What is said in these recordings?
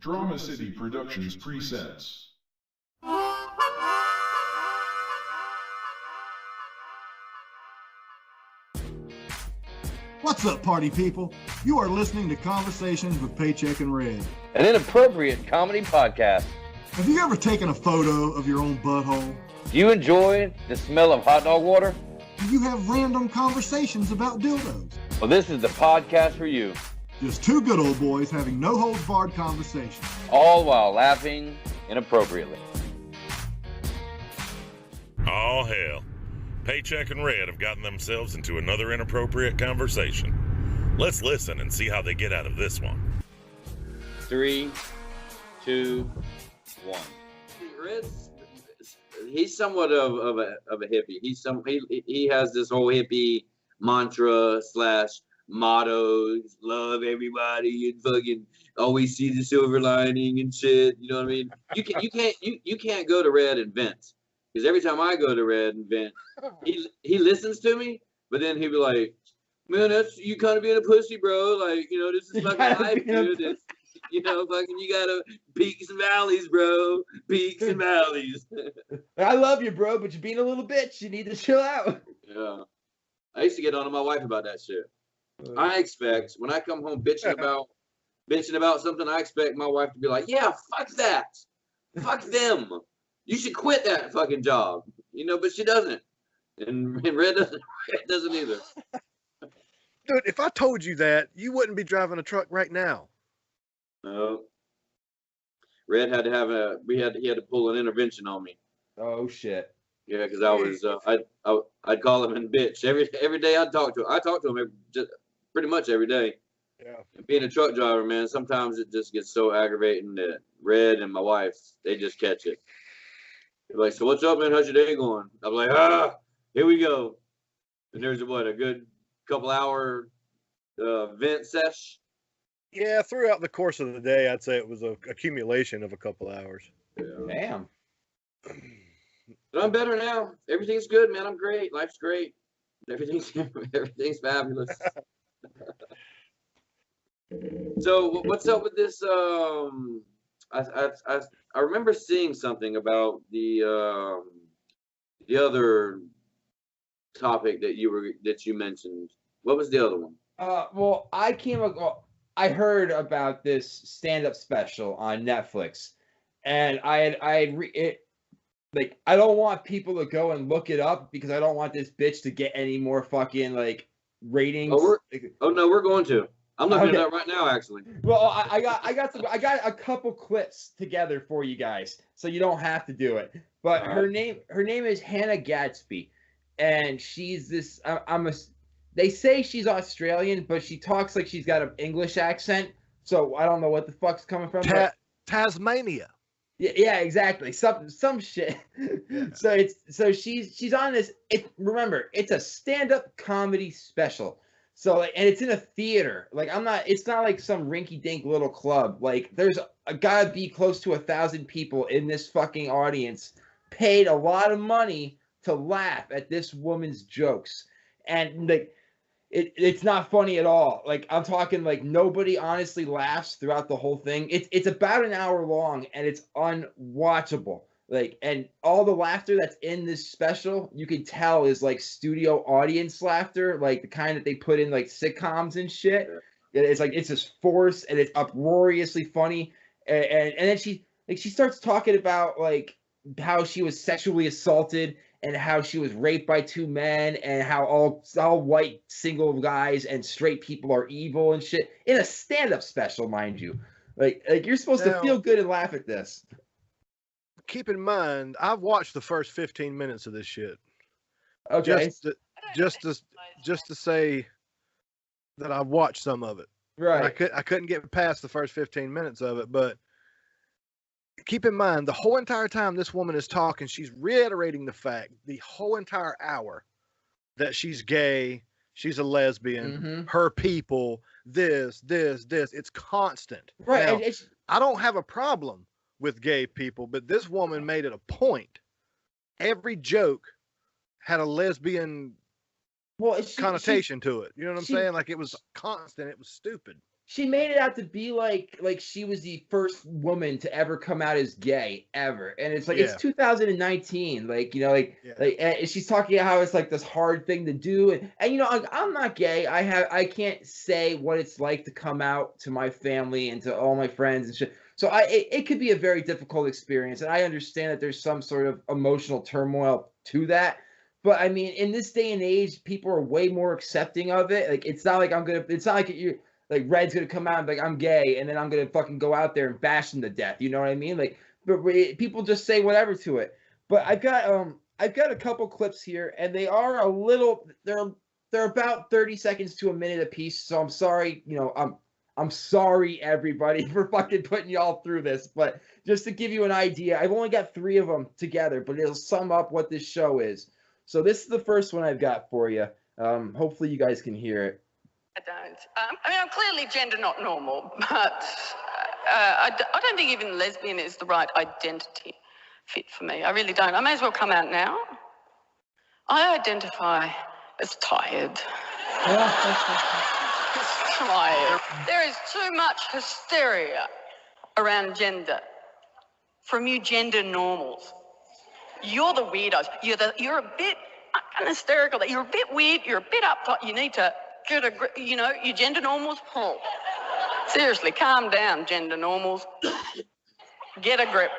Drama City Productions presents. What's up, party people? You are listening to Conversations with Paycheck and Red, an inappropriate comedy podcast. Have you ever taken a photo of your own butthole? Do you enjoy the smell of hot dog water? Do you have random conversations about dildos? Well, this is the podcast for you. Just two good old boys having no-holds-barred conversations. All while laughing inappropriately. Oh, hell. Paycheck and Red have gotten themselves into another inappropriate conversation. Let's listen and see how they get out of this one. 3, 2, 1. Red's, he's somewhat of a hippie. He has this whole hippie mantra / mottos, love everybody and fucking always see the silver lining and shit. You know what I mean? You can't go to Red and vent, because every time I go to Red and vent, he listens to me, but then he'll be like, "Man, that's you kind of being a pussy, bro. Like, you know, this is fucking life, dude. It's, you know, fucking you gotta peaks and valleys, bro. Peaks and valleys." I love you, bro, but you're being a little bitch. You need to chill out. Yeah, I used to get on to my wife about that shit. I expect when I come home bitching about something, I expect my wife to be like, "Yeah, fuck that, fuck them. You should quit that fucking job." You know, but she doesn't, and Red doesn't either. Dude, if I told you that, you wouldn't be driving a truck right now. No. Red had to have he had to pull an intervention on me. Oh shit. Yeah, because I was I'd call him and bitch every day. I'd talk to him. I talk to him pretty much every day. Yeah. And being a truck driver, man, sometimes it just gets so aggravating that Red and my wife, they just catch it. They're like, "So what's up, man? How's your day going?" I'm like, here we go. And there's a good couple hour vent sesh. Yeah, throughout the course of the day, I'd say it was an accumulation of a couple hours. Yeah. Damn. But I'm better now. Everything's good, man. I'm great. Life's great. Everything's fabulous. So what's up with this? I remember seeing something about the other topic that you mentioned. What was the other one? Well, I heard about this stand-up special on Netflix, and I don't want people to go and look it up because I don't want this bitch to get any more fucking like ratings. Oh no, we're going to. I'm looking at that right now, actually. Well, I got a couple clips together for you guys, so you don't have to do it. But her name is Hannah Gadsby, and she's this. They say she's Australian, but she talks like she's got an English accent, so I don't know what the fuck's coming from. Tasmania. Yeah, exactly. Some shit. Yeah. So she's on this. Remember, it's a stand-up comedy special. So and it's in a theater. It's not like some rinky-dink little club. Like there's gotta be close to 1,000 people in this fucking audience, paid a lot of money to laugh at this woman's jokes, and like. It's not funny at all. Like I'm talking like nobody honestly laughs throughout the whole thing. It's about an hour long and it's unwatchable. Like, and all the laughter that's in this special, you can tell is like studio audience laughter, like the kind that they put in like sitcoms and shit. It's like it's just forced and it's uproariously funny. And then she starts talking about like how she was sexually assaulted and how she was raped by 2 men and how all white single guys and straight people are evil and shit in a stand-up special, mind you. Like you're supposed to feel good and laugh at this. Keep in mind, I've watched the first 15 minutes of this shit. Okay. Just to say that I watched some of it. Right. I couldn't get past the first 15 minutes of it, but keep in mind, the whole entire time this woman is talking, she's reiterating the fact the whole entire hour that she's gay, she's a lesbian, her people, this. It's constant. Right. Now, I don't have a problem with gay people, but this woman made it a point. Every joke had a lesbian connotation to it. You know what I'm saying? Like it was constant. It was stupid. she made it out to be like she was the first woman to ever come out as gay ever, and it's like it's 2019, like and she's talking about how it's like this hard thing to do, and you know I'm not gay. I can't say what it's like to come out to my family and to all my friends and shit. So it could be a very difficult experience, and I understand that there's some sort of emotional turmoil to that. But I mean, in this day and age, people are way more accepting of it. Like it's not like you're like Red's gonna come out and be like I'm gay, and then I'm gonna fucking go out there and bash him to death. You know what I mean? Like, but people just say whatever to it. But I've got a couple clips here, and they are a little. They're about 30 seconds to a minute apiece. So I'm sorry, I'm sorry everybody for fucking putting y'all through this. But just to give you an idea, I've only got 3 of them together, but it'll sum up what this show is. So this is the first one I've got for you. Hopefully you guys can hear it. I don't. I mean, I'm clearly gender not normal, but I don't think even lesbian is the right identity fit for me. I really don't. I may as well come out now. I identify as tired. Tired. There is too much hysteria around gender from you gender normals. You're the weirdos. You're a bit hysterical. You're a bit weird. You're a bit uptight. You need to get a grip. You gender normals. Oh. Seriously, calm down, gender normals. Get a grip.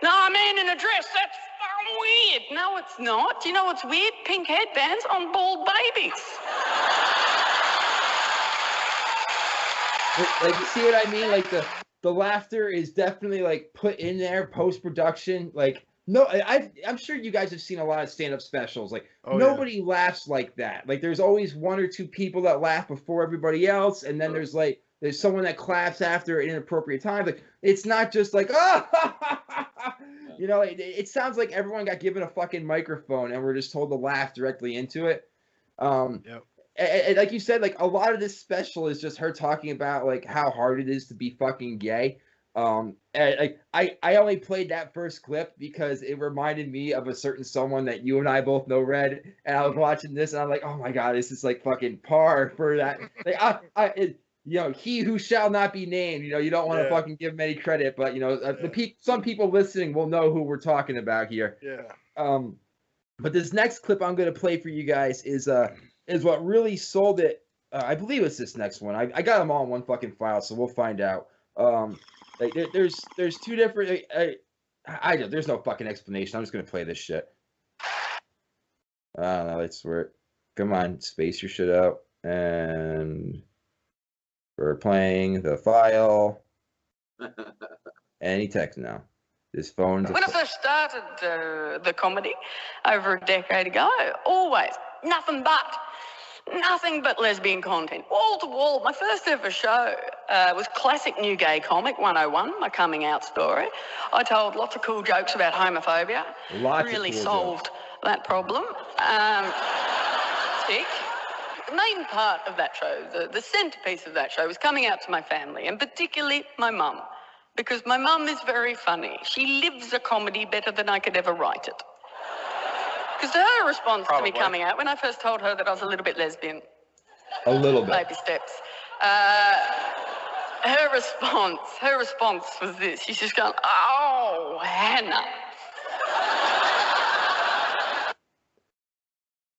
No, a man in a dress. That's weird. No, it's not. Do you know what's weird? Pink headbands on bald babies. Like, you see what I mean? Like the laughter is definitely like put in there post-production. Like. No, I'm sure you guys have seen a lot of stand-up specials. Like nobody laughs like that. Like there's always 1 or 2 people that laugh before everybody else, and then there's someone that claps after at inappropriate times. Like it's not just like it sounds like everyone got given a fucking microphone and we're just told to laugh directly into it. And like you said, like a lot of this special is just her talking about like how hard it is to be fucking gay. And I only played that first clip because it reminded me of a certain someone that you and I both know, Red, and I was watching this and I'm like, oh my god, this is like fucking par for that. Like he who shall not be named. You don't want to fucking give him any credit, but some people listening will know who we're talking about here. Yeah. But this next clip I'm going to play for you guys is what really sold it. I believe it's this next one. I got them all in one fucking file, so we'll find out. Like there's 2 different. There's no fucking explanation. I'm just gonna play this shit. Let's work. Come on, space your shit out, and we're playing the file. Any text now. This phone's. When I first started the comedy over a decade ago, always nothing but lesbian content, wall to wall. My first ever show was classic new gay comic 101, my coming out story. I told lots of cool jokes about homophobia. Really solved that problem. The main part of that show, the centerpiece of that show, was coming out to my family, and particularly my mum, because my mum is very funny. She lives a comedy better than I could ever write it. Because her response to me coming out, when I first told her that I was a little bit lesbian. A little bit. Baby steps. Her response was this. She's just going, oh, Hannah.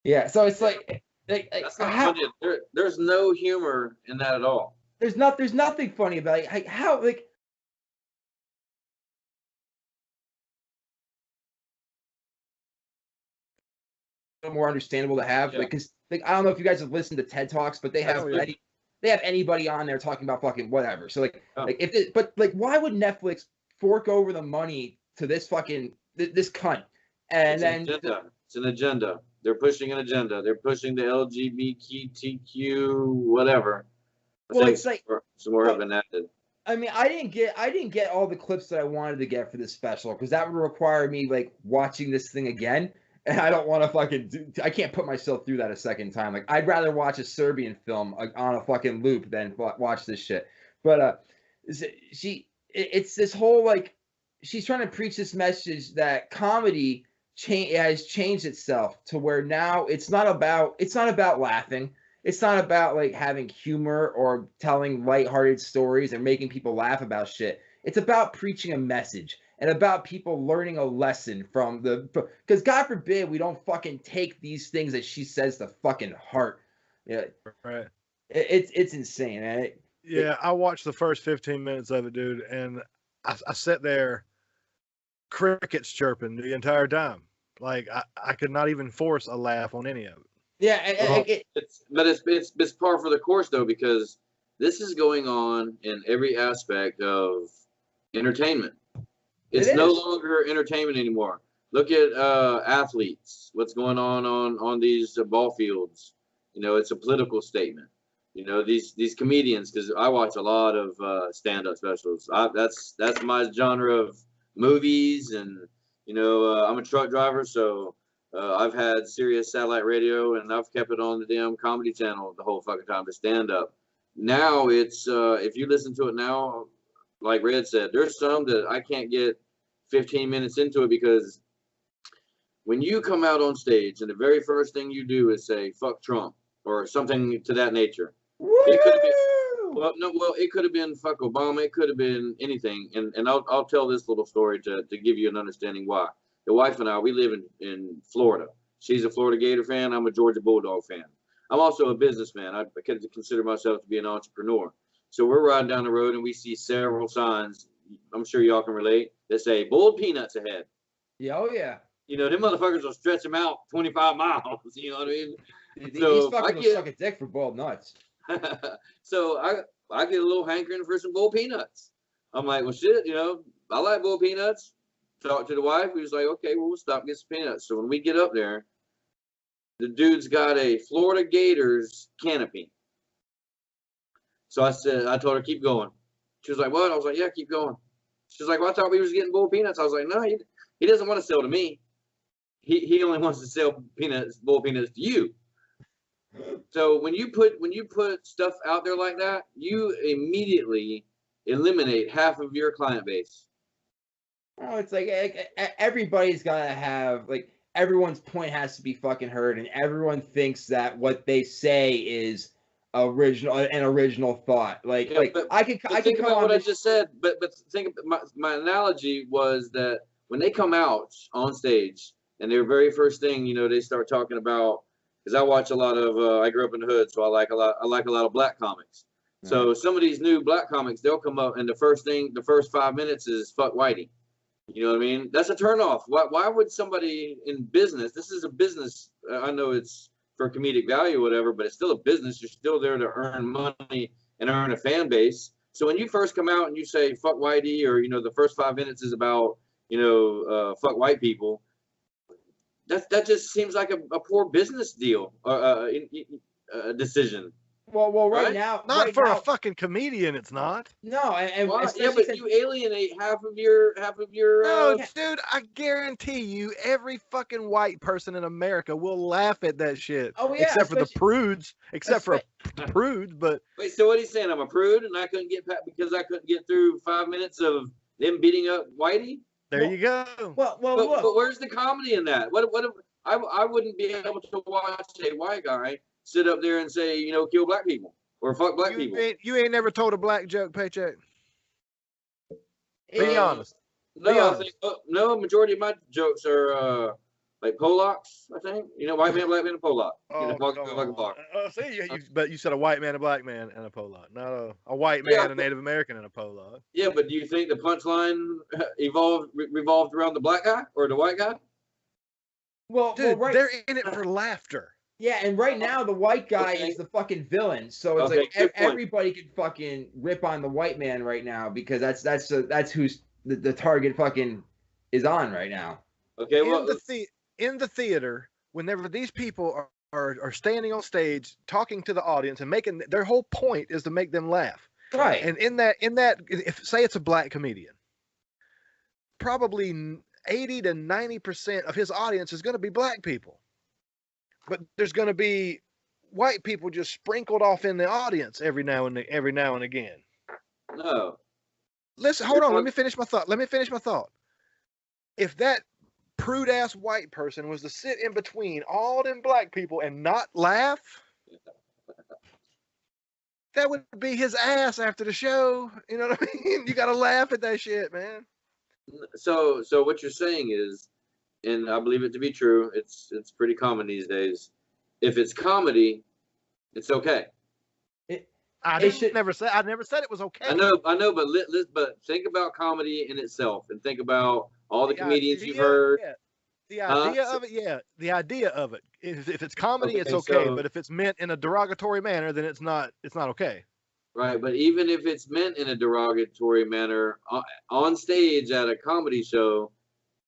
Yeah, so it's like that's not funny. There's no humor in that at all. There's nothing funny about it. Like how more understandable to have, because I don't know if you guys have listened to TED Talks, but they have anybody on there talking about fucking whatever. So but why would Netflix fork over the money to this fucking this cunt? And it's an agenda. They're pushing an agenda. They're pushing the LGBTQ whatever. It's like some more have been added. I mean, I didn't get all the clips that I wanted to get for this special, because that would require me like watching this thing again. And I don't want to I can't put myself through that a second time. Like, I'd rather watch a Serbian film on a fucking loop than watch this shit. But it's this whole, like, she's trying to preach this message that comedy has changed itself to where now it's not about laughing. it's not about like having humor or telling lighthearted stories and making people laugh about shit. It's about preaching a message and about people learning a lesson from the, because God forbid we don't fucking take these things that she says to fucking heart. Yeah, Right. it's insane, man. Yeah, I watched the first 15 minutes of it, dude, and I sat there, crickets chirping the entire time. Like I could not even force a laugh on any of it. Yeah, Well, it's par for the course though, because this is going on in every aspect of entertainment. It's It no is. longer entertainment anymore. Look at athletes. What's going on these ball fields? You know, it's a political statement. You know, these comedians, because I watch a lot of stand-up specials. That's my genre of movies, and you know, I'm a truck driver, so I've had Sirius satellite radio, and I've kept it on the damn comedy channel the whole fucking time to stand up. Now it's if you listen to it now, like Red said, there's some that I can't get 15 minutes into it, because when you come out on stage and the very first thing you do is say "fuck Trump" or something to that nature. It could have been, it could have been "fuck Obama." It could have been anything. And I'll tell this little story to give you an understanding why. The wife and I, we live in Florida. She's a Florida Gator fan. I'm a Georgia Bulldog fan. I'm also a businessman. I could consider myself to be an entrepreneur. So we're riding down the road and we see several signs. I'm sure y'all can relate. That say "boiled peanuts ahead." Yeah, oh yeah. You know, them motherfuckers will stretch them out 25 miles. You know what I mean? These So fuckers will suck a dick for boiled nuts. So I get a little hankering for some boiled peanuts. I'm like, well, shit, you know, I like boiled peanuts. Talk to the wife. We was like, okay, well, we'll stop and get some peanuts. So when we get up there, the dude's got a Florida Gators canopy. So I told her, keep going. She was like, what? I was like, yeah, keep going. She was like, well, I thought we was getting boiled peanuts. I was like, no, he doesn't want to sell to me. He only wants to sell boiled peanuts to you. So when you put stuff out there like that, you immediately eliminate half of your client base. Oh, it's like everybody's gotta have, like, everyone's point has to be fucking heard, and everyone thinks that what they say is an original thought. Like, Yeah, like but I could think come about on what I this. just said. But think my analogy was that when they come out on stage and their very first thing, you know, they start talking about, because I watch a lot of I grew up in the hood, so I like a lot of black comics. So some of these new black comics, they'll come up and the first 5 minutes is "fuck Whitey." You know what I mean? That's a turnoff. Why would somebody in business? This is a business. I know it's for comedic value or whatever, but it's still a business. You're still there to earn money and earn a fan base. So when you first come out and you say "fuck Whitey," or, you know, the first 5 minutes is about, you know, fuck white people, that just seems like a poor business deal, decision. Well, right? now, Not right for now, a fucking comedian, it's not. no, and Why? Yeah, especially but since, you alienate half of your. No, dude, I guarantee you, every fucking white person in America will laugh at that shit. Oh, yeah, except for the especially- prudes, the prudes. But Wait, so what he's saying? I'm a prude, and I couldn't get because I couldn't get through 5 minutes of them beating up Whitey. there you go. well, But where's the comedy in that? What if I wouldn't be able to watch a white guy sit up there and say, you know, kill black people or fuck black people? You ain't never told a black joke, Paycheck. Be Yeah. honest. No, Be I honest. think no. Majority of my jokes are like Polacks. I think, you know, white man, black man, and Polak. You know, come like a block. on. See, but you said a white man, a black man, and a Polak. Not a white man, Yeah, a Native American, and a Polak. Yeah, but do you think the punchline revolved around the black guy or the white guy? well, Dude, right. they're in it for laughter. Yeah, and right now the white guy Okay. is the fucking villain. So it's Okay, like good point. everybody can fucking rip on the white man right now, because that's who's the target fucking is on right now. Okay, well, In the theater, whenever these people are standing on stage talking to the audience and making their whole point is to make them laugh. Right. And in that, if say it's a black comedian, probably 80 to 90% of his audience is going to be black people, but there's going to be white people just sprinkled off in the audience every now and again. no. Listen, hold on. Let me finish my thought. If that prude ass white person was to sit in between all them black people and not laugh, That would be his ass after the show. You know what I mean? You gotta laugh at that shit, man. So what you're saying is, and I believe it to be true, it's pretty common these days. If it's comedy, it's okay. I never said it was okay. I know, but think about comedy in itself, and think about all the comedians you've heard. Yeah. The idea of it, yeah. The idea of it. If it's comedy, it's okay. But if it's meant in a derogatory manner, then it's not okay. Right, but even if it's meant in a derogatory manner on stage at a comedy show,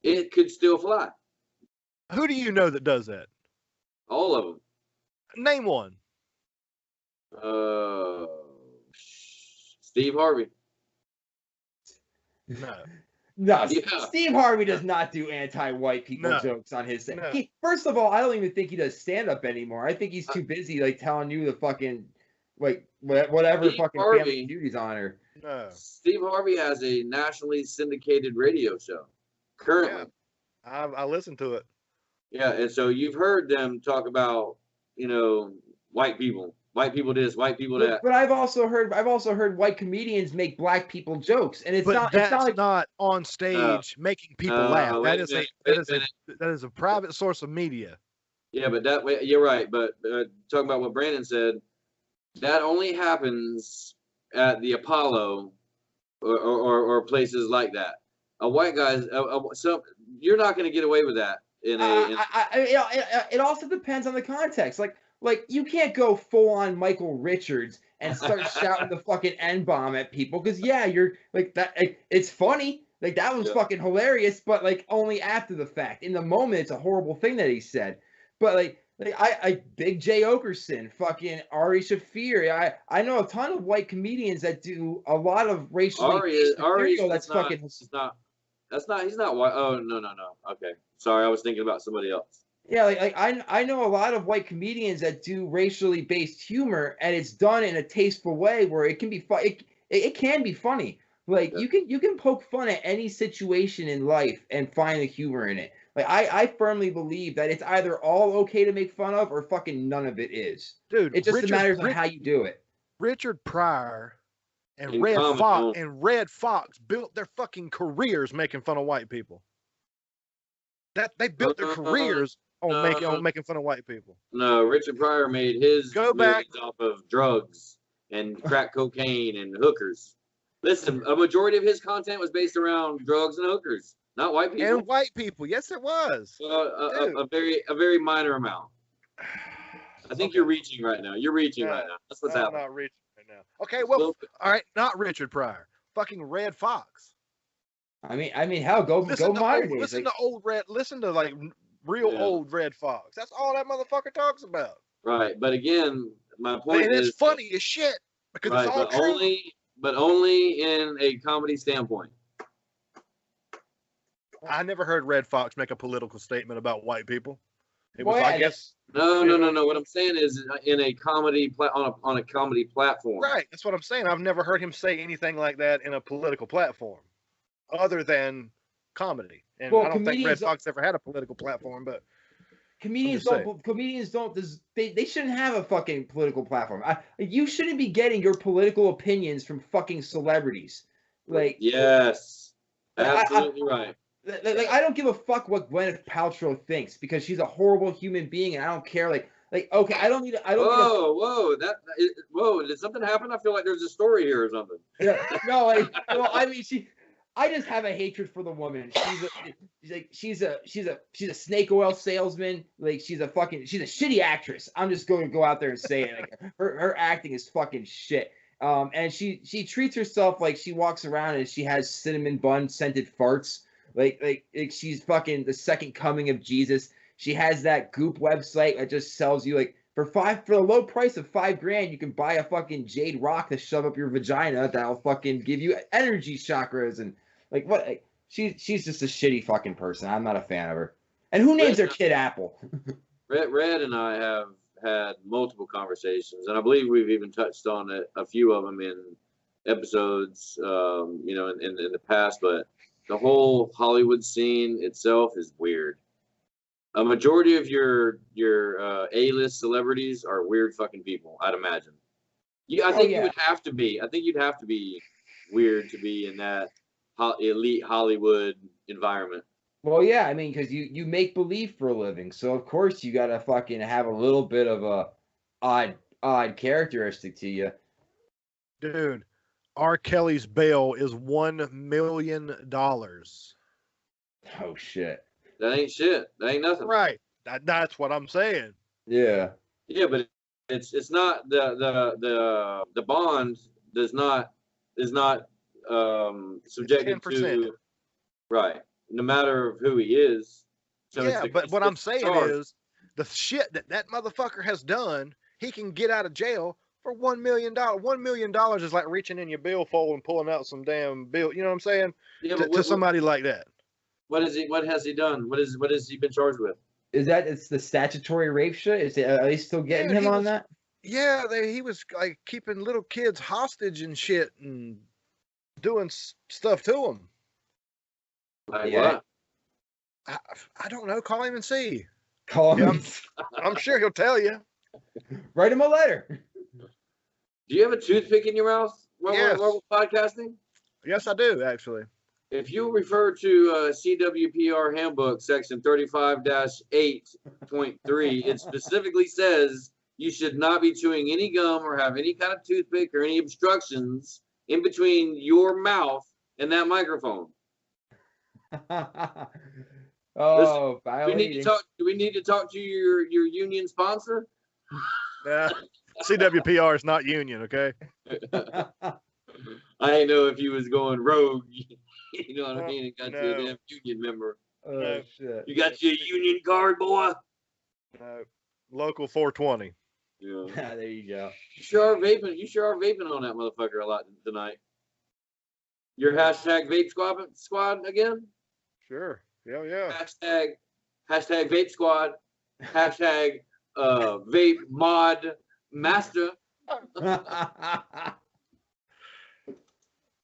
it could still fly. Who do you know that does that? All of them. Name one. Steve Harvey. No. No, Yeah. Steve Harvey does not do anti-white people jokes on his set. No. First of all, I don't even think he does stand-up anymore. I think he's too busy like telling you the fucking whatever Steve fucking Harvey, Family Duty's on her. No. Steve Harvey has a nationally syndicated radio show currently. Yeah. I listened to it. Yeah, and so you've heard them talk about, white people this, white people that. But I've also heard white comedians make black people jokes, and it's not on stage making people laugh. That is a private source of media. Yeah, but that way you're right. But talking about what Branden said, that only happens at the Apollo or places like that. A white guy, so you're not going to get away with that. It also depends on the context. Like you can't go full on Michael Richards and start shouting the fucking N-bomb at people because you're like that. It's funny, like that was fucking hilarious, but like only after the fact. In the moment, it's a horrible thing that he said. But like I Big J Okerson, fucking Ari Shaffir. I know a ton of white comedians that do a lot of racially material that's fucking. He's not white. Oh no. Okay, sorry, I was thinking about somebody else. Yeah, like I know a lot of white comedians that do racially based humor, and it's done in a tasteful way where it can be fun. It can be funny. Like you can poke fun at any situation in life and find the humor in it. Like I firmly believe that it's either all okay to make fun of or fucking none of it is. Dude, it just matters on how you do it. Richard Pryor and Red Fox built their fucking careers making fun of white people. That they built their careers on making fun of white people. No, Richard Pryor made his millions off of drugs and crack cocaine and hookers. Listen, a majority of his content was based around drugs and hookers, not white people. And white people, yes, it was. A very minor amount. I think you're reaching right now. You're reaching right now. That's what's happening. I'm not reaching right now. Okay, well, all right, not Richard Pryor. Fucking Red Fox. I mean, hell, go modern days. Listen to old Red. Listen to like real old Red Fox. That's all that motherfucker talks about. Right, but again, my point is, it's funny as shit because it's all true. But only in a comedy standpoint. I never heard Red Fox make a political statement about white people. It was, I guess. No. What I'm saying is, in a comedy on a comedy platform. Right, that's what I'm saying. I've never heard him say anything like that in a political platform, other than comedy. And I don't think Red Fox ever had a political platform, but comedians don't. They shouldn't have a fucking political platform. You shouldn't be getting your political opinions from fucking celebrities. Like yes, absolutely right. Like I don't give a fuck what Gwyneth Paltrow thinks because she's a horrible human being and I don't care. Like okay, I don't need. Whoa! Did something happen? I feel like there's a story here or something. Yeah, no, I mean I just have a hatred for the woman. She's a snake oil salesman. Like she's a shitty actress. I'm just going to go out there and say it. Like her acting is fucking shit. And she treats herself like she walks around and she has cinnamon bun scented farts. Like she's fucking the second coming of Jesus. She has that Goop website that just sells you like for the low price of $5,000, you can buy a fucking jade rock to shove up your vagina that'll fucking give you energy chakras and like what? Like, she's just a shitty fucking person. I'm not a fan of her. And who names their kid Apple? Red and I have had multiple conversations, and I believe we've even touched on it, a few of them in episodes, in the past. But the whole Hollywood scene itself is weird. A majority of your A-list celebrities are weird fucking people, I'd imagine. I think you would have to be. I think you'd have to be weird to be in that elite Hollywood environment. Well, yeah, I mean, because you make believe for a living, so of course you gotta fucking have a little bit of a odd characteristic to you. Dude, R. Kelly's bail is $1 million. Oh shit. That ain't shit. That ain't nothing. Right. That's what I'm saying. Yeah. Yeah, but it's not the bond is not subjected to right. No matter of who he is. So yeah, but what I'm saying is the shit that motherfucker has done, he can get out of jail for $1 million. $1 million is like reaching in your billfold and pulling out some damn bill. You know what I'm saying? Yeah, to somebody like that. What has he done? What has he been charged with? It's the statutory rape shit? Are they still getting him on that? Yeah, he was like keeping little kids hostage and shit and doing stuff to them. Like what? I don't know. Call him and see. Call him. I'm sure he'll tell you. Write him a letter. Do you have a toothpick in your mouth while we're podcasting? Yes, I do, actually. If you refer to CWPR handbook section 35-8.3, it specifically says you should not be chewing any gum or have any kind of toothpick or any obstructions in between your mouth and that microphone. Oh, do we need to talk to your union sponsor? CWPR is not union, okay? I didn't know if you was going rogue. You know what I mean? And got you a damn union member. Oh shit! You got your union card, boy. No, local 420. Yeah. There you go. You sure are vaping on that motherfucker a lot tonight. Your hashtag vape squad again? Sure. Yeah. Hashtag vape squad. Hashtag vape mod master.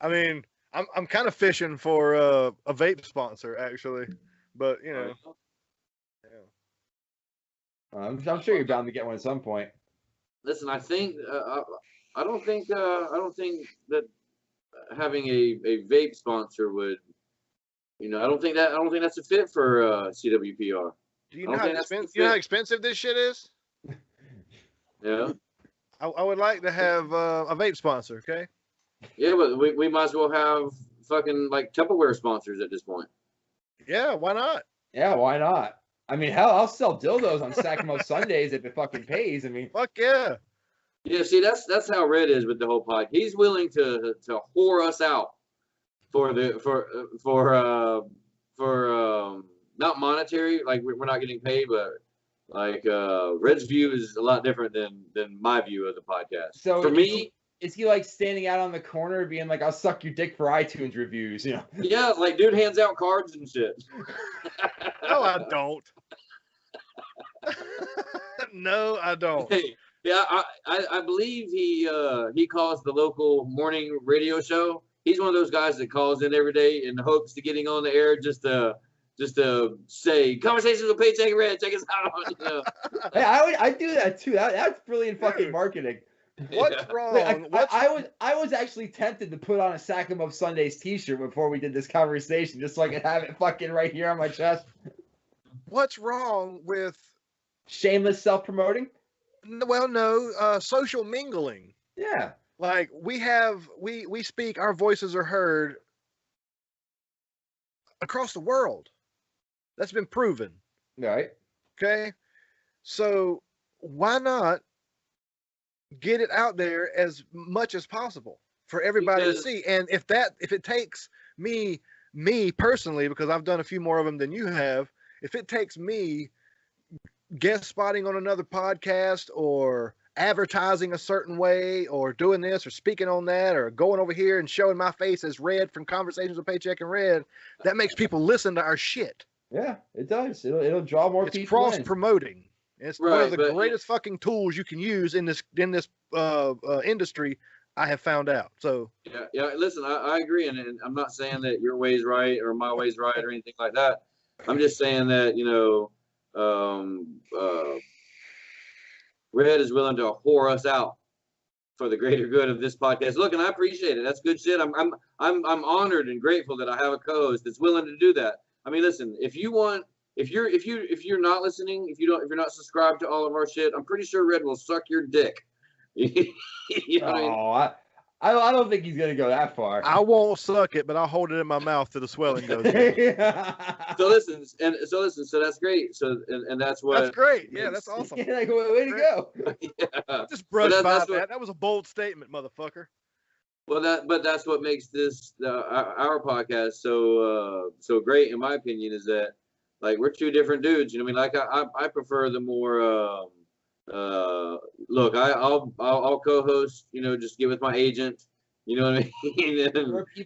I mean, I'm kind of fishing for a vape sponsor actually, but you know. Yeah. I'm sure you're bound to get one at some point. Listen, I think I don't think that having a vape sponsor would, I don't think that's a fit for CWPR. Do you know how expensive this shit is? Yeah. I would like to have a vape sponsor, okay? Yeah, but we might as well have fucking like Tupperware sponsors at this point. Yeah, why not? Yeah, why not? I mean, hell, I'll sell dildos on Sacramento Sundays if it fucking pays. I mean, fuck yeah. Yeah, see, that's how Red is with the whole pod. He's willing to whore us out for not monetary, like we're not getting paid, but like Red's view is a lot different than my view of the podcast. So for me, is he like standing out on the corner being like, "I'll suck your dick for iTunes reviews," you know? Yeah, like dude hands out cards and shit. No, I don't. No, I don't. Hey, yeah, I believe he calls the local morning radio show. He's one of those guys that calls in every day in hopes to getting on the air just to say Conversations with Paycheck and Red. Check us out. Hey, I do that too. That's brilliant fucking marketing. What's wrong? I was actually tempted to put on a Sack 'em Up Sundays t-shirt before we did this conversation, just so I could have it fucking right here on my chest. What's wrong with shameless self-promoting? Well, no, social mingling. Yeah. Like we speak, our voices are heard across the world. That's been proven. Right. Okay. So why not get it out there as much as possible for everybody to see? And if it takes me personally, because I've done a few more of them than you have, if it takes me guest spotting on another podcast or advertising a certain way or doing this or speaking on that or going over here and showing my face as Red from Conversations with Paycheck and Red, that makes people listen to our shit. Yeah, it does. It'll draw more people. It's cross promoting. It's one of the greatest fucking tools you can use in this industry. I have found out. So yeah. Listen, I agree, and I'm not saying that your way's right or my way's right or anything like that. I'm just saying that Red is willing to whore us out for the greater good of this podcast. Look, and I appreciate it. That's good shit. I'm honored and grateful that I have a co-host that's willing to do that. I mean, listen, if you're not listening, if you're not subscribed to all of our shit, I'm pretty sure Red will suck your dick. You know what I mean? I don't think he's gonna go that far. I won't suck it, but I'll hold it in my mouth till the swelling goes down. So that's great. So and that's what. That's great. Yeah, that's awesome. Yeah, like, way to go. Yeah. Just brush by that's that. That was a bold statement, motherfucker. Well, that's what makes this our podcast so great, in my opinion, is that like we're two different dudes. You know what I mean? Like I prefer the more look. I'll co-host. You know, just get with my agent. You know what I mean?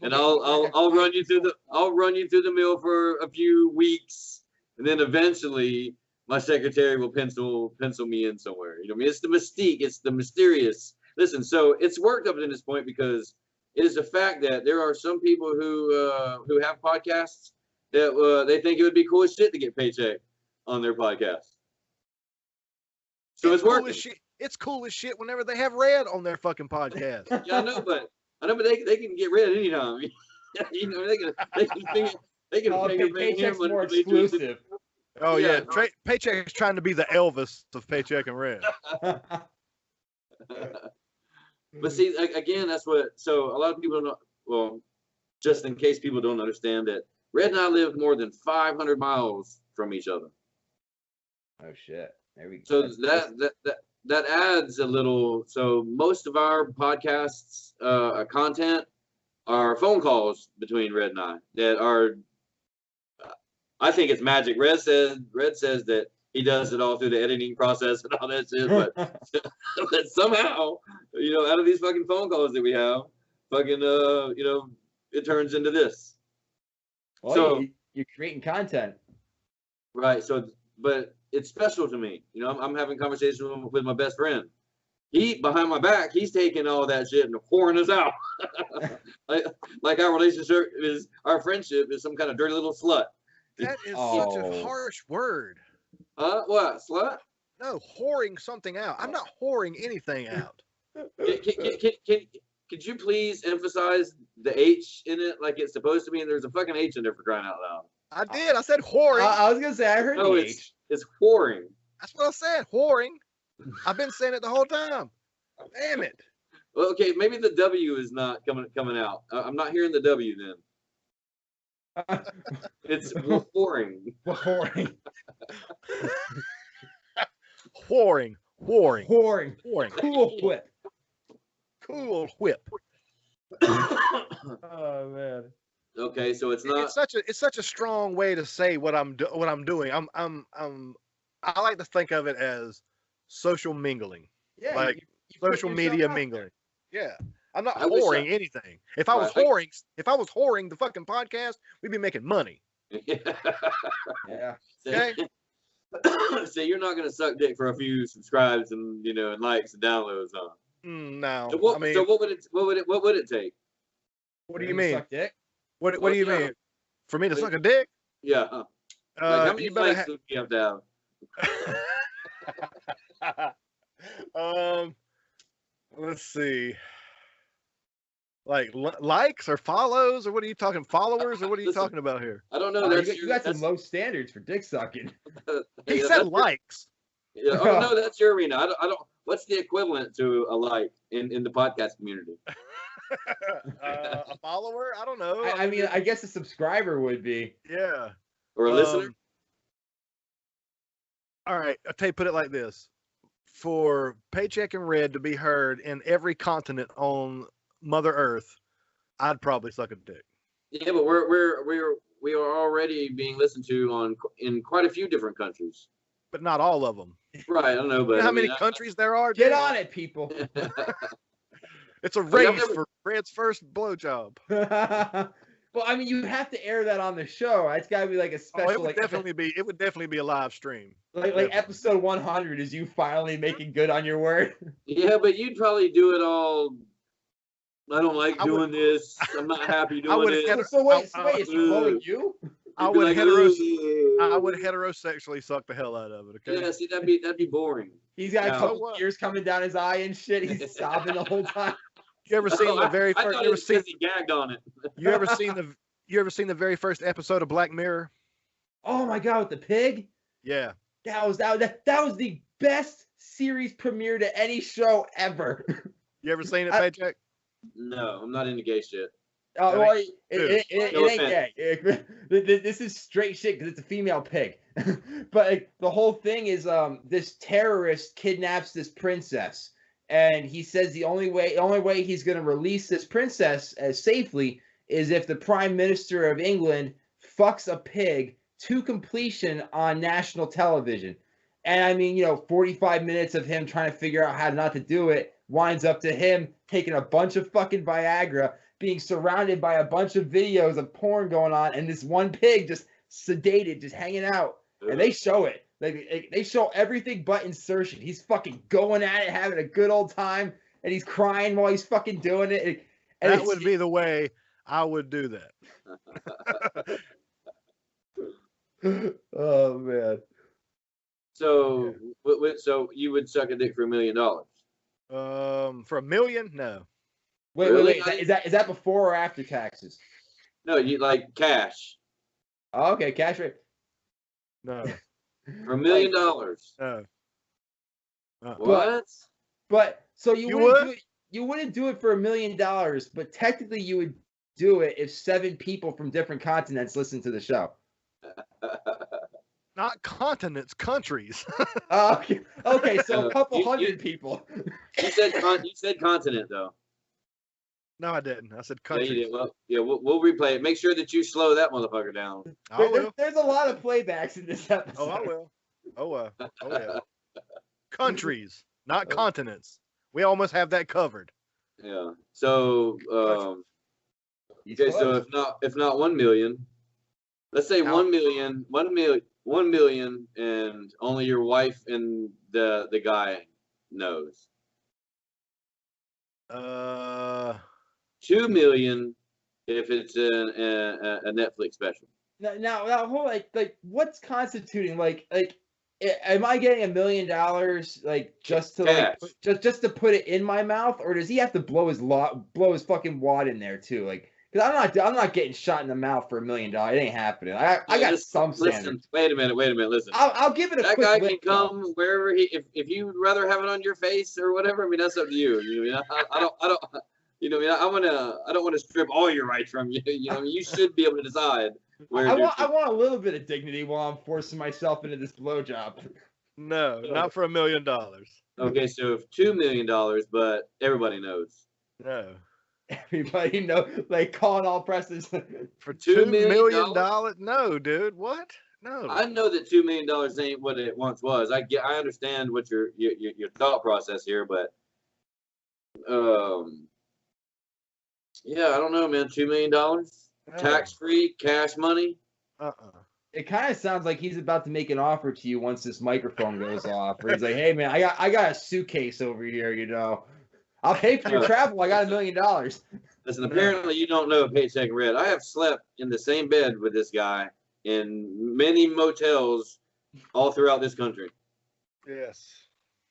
and I'll run you through the mill for a few weeks, and then eventually my secretary will pencil me in somewhere. You know what I mean? It's the mystique. It's the mysterious. Listen, so it's worked up to this point because it is a fact that there are some people who have podcasts that they think it would be cool as shit to get Paycheck on their podcast. So it's working. Cool as shit. It's cool as shit whenever they have Red on their fucking podcast. Yeah, I know, but they can get rid anytime. You know, they can finger bang him when more they do exclusive. Oh yeah, Paycheck is trying to be the Elvis of Paycheck and Red. But see, again, that's what. So a lot of people don't. Well, just in case people don't understand that, Red and I live more than 500 miles from each other. Oh shit! There we go. So that adds a little. So most of our podcasts content are phone calls between Red and I that are. I think it's magic. Red says that he does it all through the editing process and all that shit, but somehow, you know, out of these fucking phone calls that we have, fucking, you know, it turns into this. Well, so you're creating content, right? So, but it's special to me. You know, I'm having conversations with my best friend. He behind my back, he's taking all that shit and pouring us out. like our relationship is, our friendship is some kind of dirty little slut. That is such a harsh word. What, slut? No, whoring something out. I'm not whoring anything out. Could you please emphasize the H in it like it's supposed to be? And there's a fucking H in there for crying out loud. I did. I said whoring. I was gonna say I heard the H. It's whoring. That's what I said. Whoring. I've been saying it the whole time. Damn it. Well, okay, maybe the W is not coming out. I'm not hearing the W then. It's whoring. Whoring. Whoring. Whoring. Whoring. Whoring. Cool whip. Cool whip. Oh man. Okay, so it's not. It's such a strong way to say what I'm doing. I like to think of it as social mingling. Yeah. Like you put social yourself media out mingling. Yeah. I'm not I wish whoring anything. If I was whoring the fucking podcast, we'd be making money. Yeah. Okay. So you're not gonna suck dick for a few subscribes and and likes and downloads, huh? No. So what, I mean, so what would it take? what do you mean? Suck dick? What do you mean? For me to suck a dick? Yeah. Like how many you better likes do you have to have? Let's see. Like likes or follows, or what are you talking? Followers, or what are you talking about here? I don't know. You got some low standards for dick sucking. He said likes. Yeah. Oh no, that's your arena. I don't. What's the equivalent to a like in the podcast community? A follower? I don't know. I mean, I guess a subscriber would be. Yeah. Or a listener? All right. I'll tell you, put it like this. For Paycheck and Red to be heard in every continent on Mother Earth, I'd probably suck a dick. Yeah, but we are already being listened to in quite a few different countries. But not all of them. Right, I don't know, but You know how many countries there are? Get dude? on it, people. It's a race for Red's first blowjob. Well, I mean, you have to air that on the show. It's got to be like a special. It would definitely be a live stream. Like episode 100 is you finally making good on your word. Yeah, but you'd probably do it all. I don't like doing this. I'm not happy doing it. So wait, is he blowing you? I You'd be would like, I "Ooh." would heterosexually suck the hell out of it. Okay. Yeah, see, that'd be boring. He's got a Now- couple what? tears coming down his eye and shit. He's sobbing the whole time. You ever seen the very I first? thought You it ever was seen? because he gagged on it. You ever seen the? You ever seen the very first episode of Black Mirror? Oh my god, with the pig? Yeah. That was the best series premiere to any show ever. You ever seen it, Paycheck? No, I'm not into gay shit. Oh, well, it No ain't gay. This is straight shit because it's a female pig. But like, the whole thing is, this terrorist kidnaps this princess, and he says the only way he's gonna release this princess safely is if the Prime Minister of England fucks a pig to completion on national television. And I mean, 45 minutes of him trying to figure out how not to do it winds up to him taking a bunch of fucking Viagra, being surrounded by a bunch of videos of porn going on, and this one pig just sedated, just hanging out. And they show it. They show everything but insertion. He's fucking going at it, having a good old time, and he's crying while he's fucking doing it. And That would be the way I would do that. Oh man. So, so you would suck a dick for $1 million? For $1 million? No. Wait. Really? Is that before or after taxes? No, you like cash Oh, okay, cash rate. No. for $1 million. No. What? But so you You wouldn't would? do it. You wouldn't do it for $1 million, but technically you would do it if 7 people from different continents listen to the show. Not continents, countries. Okay, so a couple You- hundred people. You said continent though. No, I didn't. I said Yeah, you countries. did. Well, yeah, we'll replay it. Make sure that you slow that motherfucker down. I will. There's a lot of playbacks in this episode. Oh, I will. Oh, yeah. Countries, not continents. We almost have that covered. Yeah. So, He's okay. So close. if not 1 million, let's say How- 1 million, and only your wife and the guy knows. 2 million if it's a Netflix special. Now hold like what's constituting am I getting $1 million like just to Cash. just to put it in my mouth, or does he have to blow his fucking wad in there too? Like, because I'm not getting shot in the mouth for $1 million. It ain't happening. I got Just some listen. standards. Wait a minute. Listen. I'll give it a That quick guy can lick, though. come wherever if you'd rather have it on your face or whatever. I mean, that's up to you. You know, I don't. You know, I don't want to strip all your rights from you. You know, you should be able to decide where. I want a little bit of dignity while I'm forcing myself into this blowjob. No, not for $1 million. Okay, so if $2 million, but everybody knows. No. Everybody know, like calling all presses. For $2 $2 million? million? No, dude. What? No. I know that $2 million ain't what it once was. I understand what your thought process here, but yeah, I don't know, man. $2 million, tax free, cash money. It kind of sounds like he's about to make an offer to you once this microphone goes off. Where he's like, "Hey, man, I got a suitcase over here. I'll pay for your travel. I got $1 million." Listen, apparently you don't know Paycheck Red. I have slept in the same bed with this guy in many motels all throughout this country. Yes.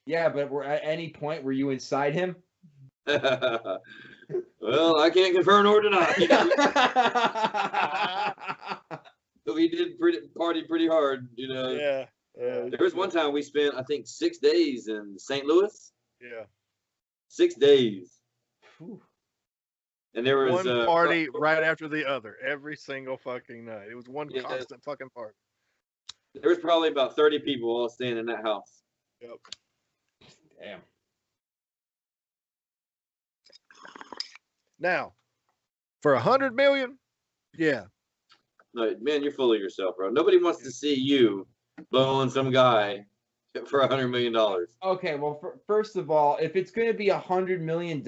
Yeah, but at any point were you inside him? Well, I can't confirm nor deny. But we did party pretty hard, you know. Yeah. There was one time we spent, I think, 6 days in St. Louis. Yeah. 6 days. Whew. And there was One party right after the other every single fucking night. It was one Yeah. constant fucking party. There was probably about 30 people all staying in that house. Yep. Damn. Now, for 100 million, yeah. No, man, you're full of yourself, bro. Nobody wants to see you blowing some guy for $100 million. Okay, well, first of all, if it's going to be $100 million,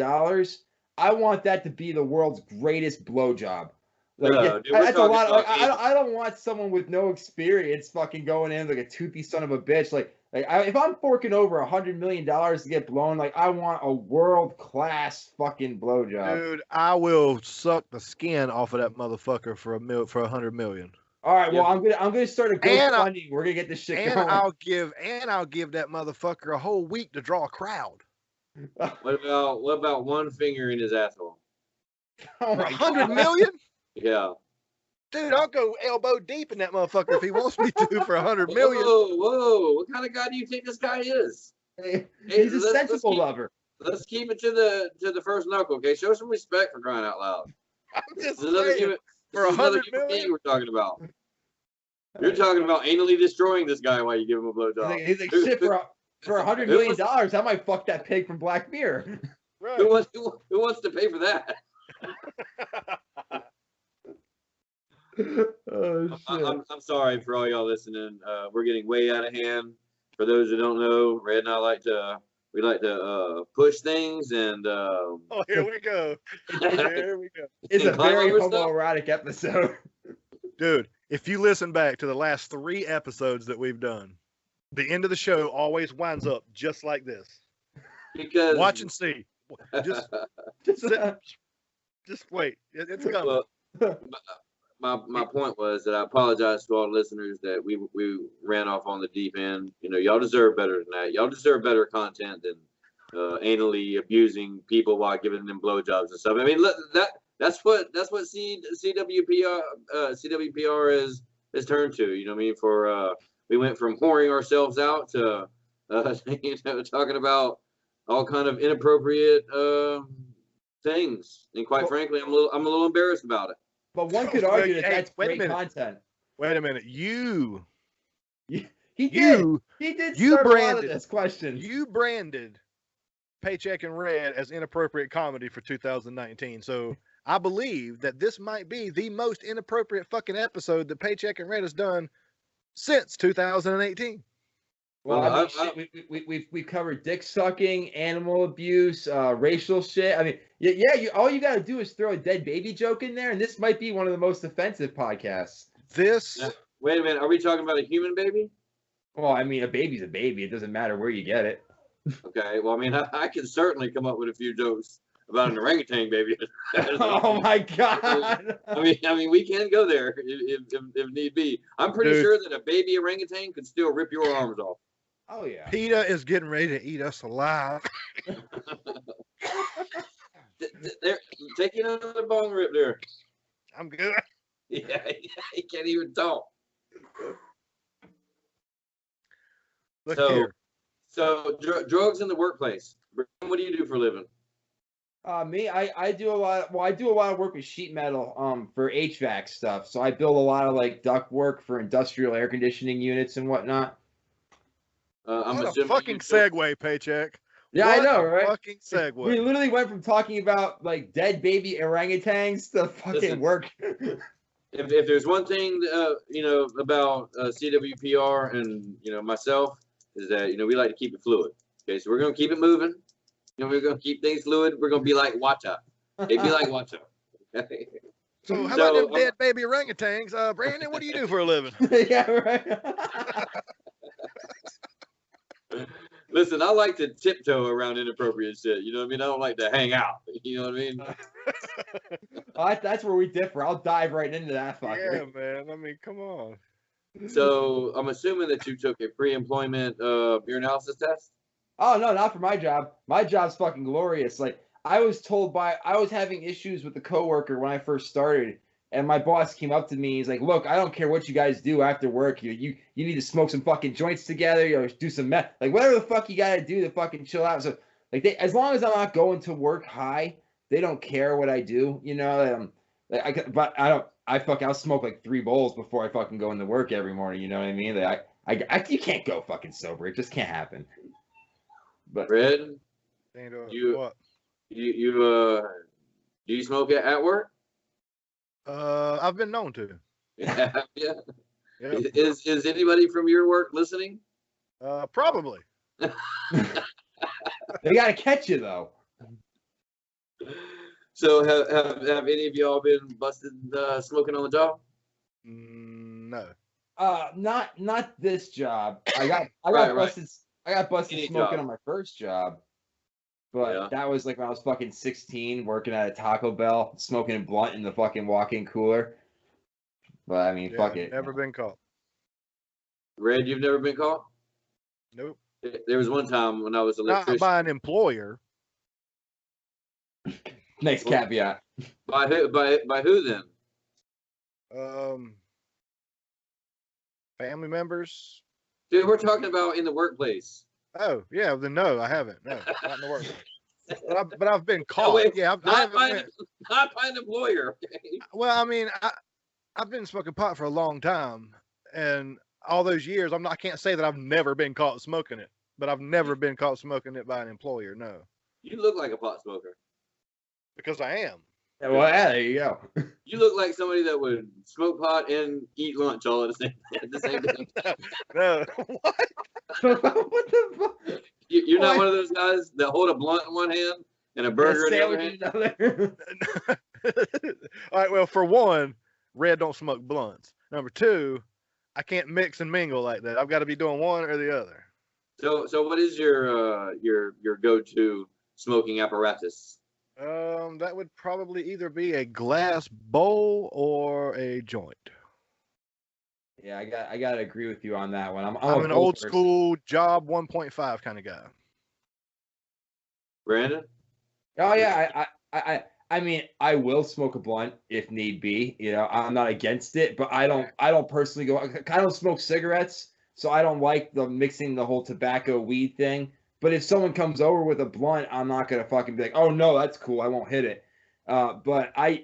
I want that to be the world's greatest blowjob. Like, No, dude, we're that's a talking lot. Like, about I don't want someone with no experience fucking going in like a toothy son of a bitch. If I'm forking over $100 million to get blown, like I want a world class fucking blowjob. Dude, I will suck the skin off of that motherfucker for $100 million. All right. Well, Yeah. I'm gonna start a GoFundMe. We're gonna get this shit And going. I'll give that motherfucker a whole week to draw a crowd. What about one finger in his asshole? Oh For my 100 God. million? Yeah. Dude, I'll go elbow deep in that motherfucker if he wants me to for 100 million. Whoa! What kind of guy do you think this guy is? He's a let's sensible keep- lover. Let's keep it to the first knuckle, okay? Show some respect for crying out loud. I'm just This is another saying, human, for this is another 100 human being million? we're talking about. You're talking about anally destroying this guy while you give him a blowjob. He's like shit for $100 million. I might fuck that pig from Black Mirror. Right. Who wants to pay for that? Oh shit. I'm sorry for all y'all listening. We're getting way out of hand. For those who don't know, Red and I like to push things and Oh, here we go. Here we go. It's a and climb very over stuff. homoerotic episode. Dude, if you listen back to the last 3 episodes that we've done, the end of the show always winds up just like this. because Watch and see. Just wait. It's coming. well, my point was that I apologize to all the listeners that we ran off on the deep end. You know, y'all deserve better than that. Y'all deserve better content than anally abusing people while giving them blowjobs and stuff. I mean, look, that's what CWPR has turned to. You know what I mean? For we went from whoring ourselves out to talking about all kind of inappropriate things. And quite frankly, I'm a little embarrassed about it. But one could argue that Hey, that's wait a great minute. content. Wait a minute. You He did. You He did you start a lot of branded- this question. you branded Paycheck and Red as inappropriate comedy for 2019. So I believe that this might be the most inappropriate fucking episode that Paycheck and Red has done since 2018. Well, Well, I mean, shit, we've covered dick sucking, animal abuse, racial shit. I mean, all you got to do is throw a dead baby joke in there, and this might be one of the most offensive podcasts. This Wait a minute, are we talking about a human baby? Well, I mean, a baby's a baby. It doesn't matter where you get it. Okay, well, I mean, I can certainly come up with a few jokes about an orangutan baby. Oh my god! I mean, we can go there if need be. I'm pretty Dude. sure that a baby orangutan could still rip your arms off. Oh yeah. PETA is getting ready to eat us alive. There, take another bone rip there. I'm good. Yeah, he can't even talk. Look So- here. So drugs in the workplace. What do you do for a living? Me, I do a lot. I do a lot of work with sheet metal for HVAC stuff. So I build a lot of like duct work for industrial air conditioning units and whatnot. I'm What a assuming fucking you took- segue, Paycheck. Yeah, What I know, a right? Fucking We segue. literally went from talking about like dead baby orangutans to fucking Listen. work. If there's one thing about CWPR and myself is that we like to keep it fluid. Okay, so we're gonna keep it moving. We're gonna keep things fluid. We're gonna be like water. It'd be like water. Okay. So how So, about them dead baby orangutans? Brandon, what do you do for a living? Yeah, right. Listen, I like to tiptoe around inappropriate shit. You know what I mean? I don't like to hang out. You know what I mean? That's where we differ. I'll dive right into that fucker. Yeah, man. I mean, come on. So I'm assuming that you took a pre-employment urinalysis test. Oh no, not for my job. My job's fucking glorious. Like I was having issues with the coworker when I first started, and my boss came up to me. He's like, "Look, I don't care what you guys do after work. You need to smoke some fucking joints together. Do some meth, like whatever the fuck you gotta do to fucking chill out." So like as long as I'm not going to work high, they don't care what I do. I'll smoke like 3 bowls before I fucking go into work every morning. You know what I mean? Like you can't go fucking sober. It just can't happen. But Fred, You, what? do you smoke at work? I've been known to. Yeah. Yeah. Is anybody from your work listening? Probably. they gotta catch you though. So have any of y'all been busted smoking on the job? No. Not this job. I got Right. busted. I got busted Any smoking job. on my first job, but Yeah. that was like when I was fucking 16, working at a Taco Bell, smoking a blunt in the fucking walk-in cooler. But I mean, fuck it. Never been caught. Red, you've never been caught? Nope. There was one time when I was an Not electrician. by an employer. Nice caveat. By who? By who then? Family members. Dude, we're talking about in the workplace. Oh yeah, then no, I haven't. No, not in the workplace. But I've been caught. Oh, wait, yeah, not by an employer. Okay? Well, I mean, I've been smoking pot for a long time, and all those years, I can't say that I've never been caught smoking it, but I've never been caught smoking it by an employer. No, You look like a pot smoker. because I am. Yeah, well, yeah, there you go. You look like somebody that would smoke pot and eat lunch all at the same time. No, what? What the fuck? You're not one of those guys that hold a blunt in one hand and a burger in the other hand. All right. Well, for one, Red don't smoke blunts. Number two, I can't mix and mingle like that. I've got to be doing one or the other. So what is your go-to smoking apparatus? That would probably either be a glass bowl or a joint. Yeah, I gotta agree with you on that one. I'm I'm an old school job 1.5 kind of guy. Branden? Oh yeah, I mean, I will smoke a blunt if need be. You know, I'm not against it, but I don't personally go. I don't smoke cigarettes, so I don't like the mixing the whole tobacco weed thing. But if someone comes over with a blunt, I'm not gonna fucking be like, oh no, that's cool, I won't hit it. But I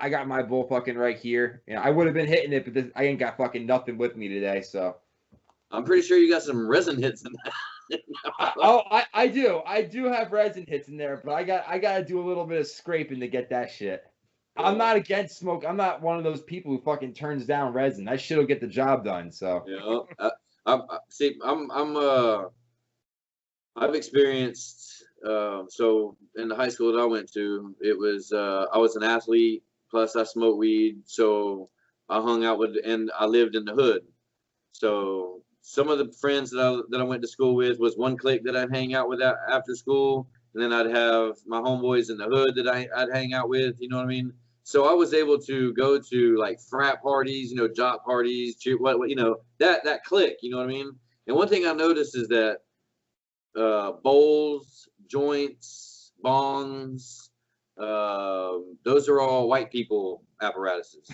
got my bull fucking right here. You know, I would have been hitting it, but I ain't got fucking nothing with me today, so. I'm pretty sure you got some resin hits in that. I do. I do have resin hits in there, but I got to do a little bit of scraping to get that shit. I'm not against smoke. I'm not one of those people who fucking turns down resin. That shit'll get the job done. So. I've experienced. So in the high school that I went to, it was I was an athlete. Plus, I smoked weed. So I hung out with, and I lived in the hood. So some of the friends that I went to school with was one clique that I'd hang out with after school, and then I'd have my homeboys in the hood that I'd hang out with. You know what I mean? So I was able to go to like frat parties, you know, jock parties, that clique. You know what I mean? And one thing I noticed is that bowls, joints, bongs, those are all white people apparatuses.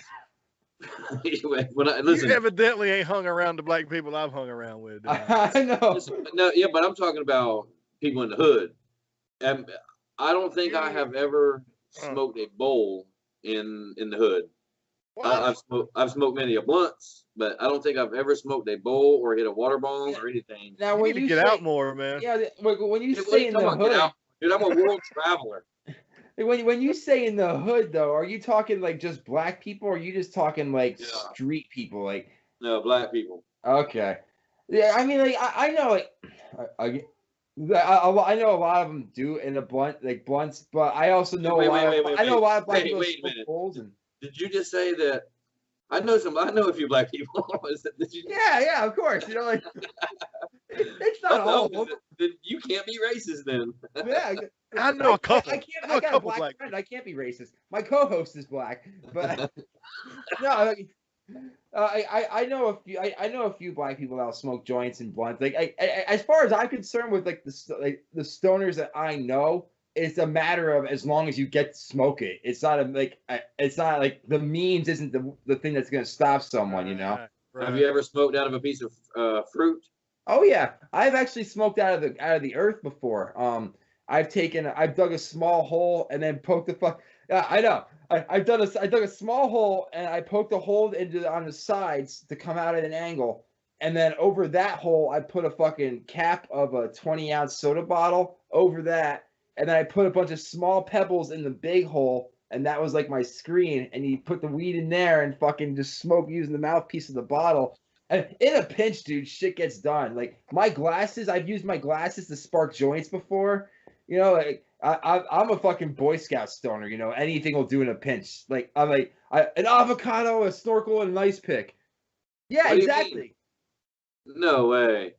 Anyway, listen, You evidently ain't hung around the black people I've hung around with. I know. No, yeah, but I'm talking about people in the hood. And I don't think I have ever smoked a bowl in the hood. I've smoked many of blunts, but I don't think I've ever smoked a bowl or hit a water bong or anything. Now, You need to get out more, man. Yeah, when you say in the hood, Dude, I'm a world traveler. when you say in the hood though, are you talking like just black people, or are you just talking like street people? Like No, black people. Okay, yeah, I mean, like I know, like I know a lot of them do in a blunt, like blunts, but I also know I know a lot of black people wait a smoke minute. bowls and. Did you just say that? I know a few black people. Yeah, of course. You know, like it's not all of them. You can't be racist then. Yeah, I know a couple. I got a black friend. I can't be racist. My co-host is black, but no. I know a few. I know a few black people that'll smoke joints and blunts. Like, as far as I'm concerned, with like the stoners that I know, it's a matter of as long as you get to smoke it. It's not like the means isn't the thing that's gonna stop someone. You know. Right. Have you ever smoked out of a piece of fruit? Oh yeah, I've actually smoked out of the earth before. I've dug a small hole and then poked the fuck. Yeah, I know. I dug a small hole and I poked a hole on the sides to come out at an angle, and then over that hole I put a fucking cap of a 20-ounce soda bottle over that, and then I put a bunch of small pebbles in the big hole, and that was like my screen. And you put the weed in there and fucking just smoke using the mouthpiece of the bottle. And in a pinch, dude, shit gets done. Like my glasses, I've used my glasses to spark joints before. You know, like I'm a fucking Boy Scout stoner. You know, anything will do in a pinch. Like I'm like an avocado, a snorkel, and a nice pick. Yeah, What do you exactly. No way.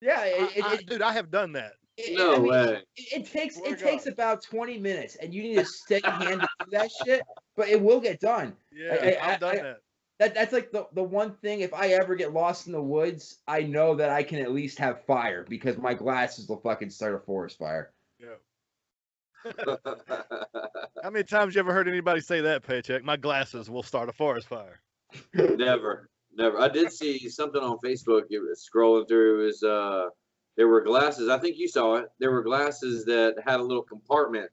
Yeah, Dude, I have done that. No way. It takes about 20 minutes, and you need a steady hand to do that shit. But it will get done. Yeah, I've done that. That's like the one thing. If I ever get lost in the woods, I know that I can at least have fire because my glasses will fucking start a forest fire. Yeah. How many times you ever heard anybody say that, Paycheck? My glasses will start a forest fire. Never. I did see something on Facebook. It was scrolling through. There were glasses. I think you saw it. There were glasses that had a little compartment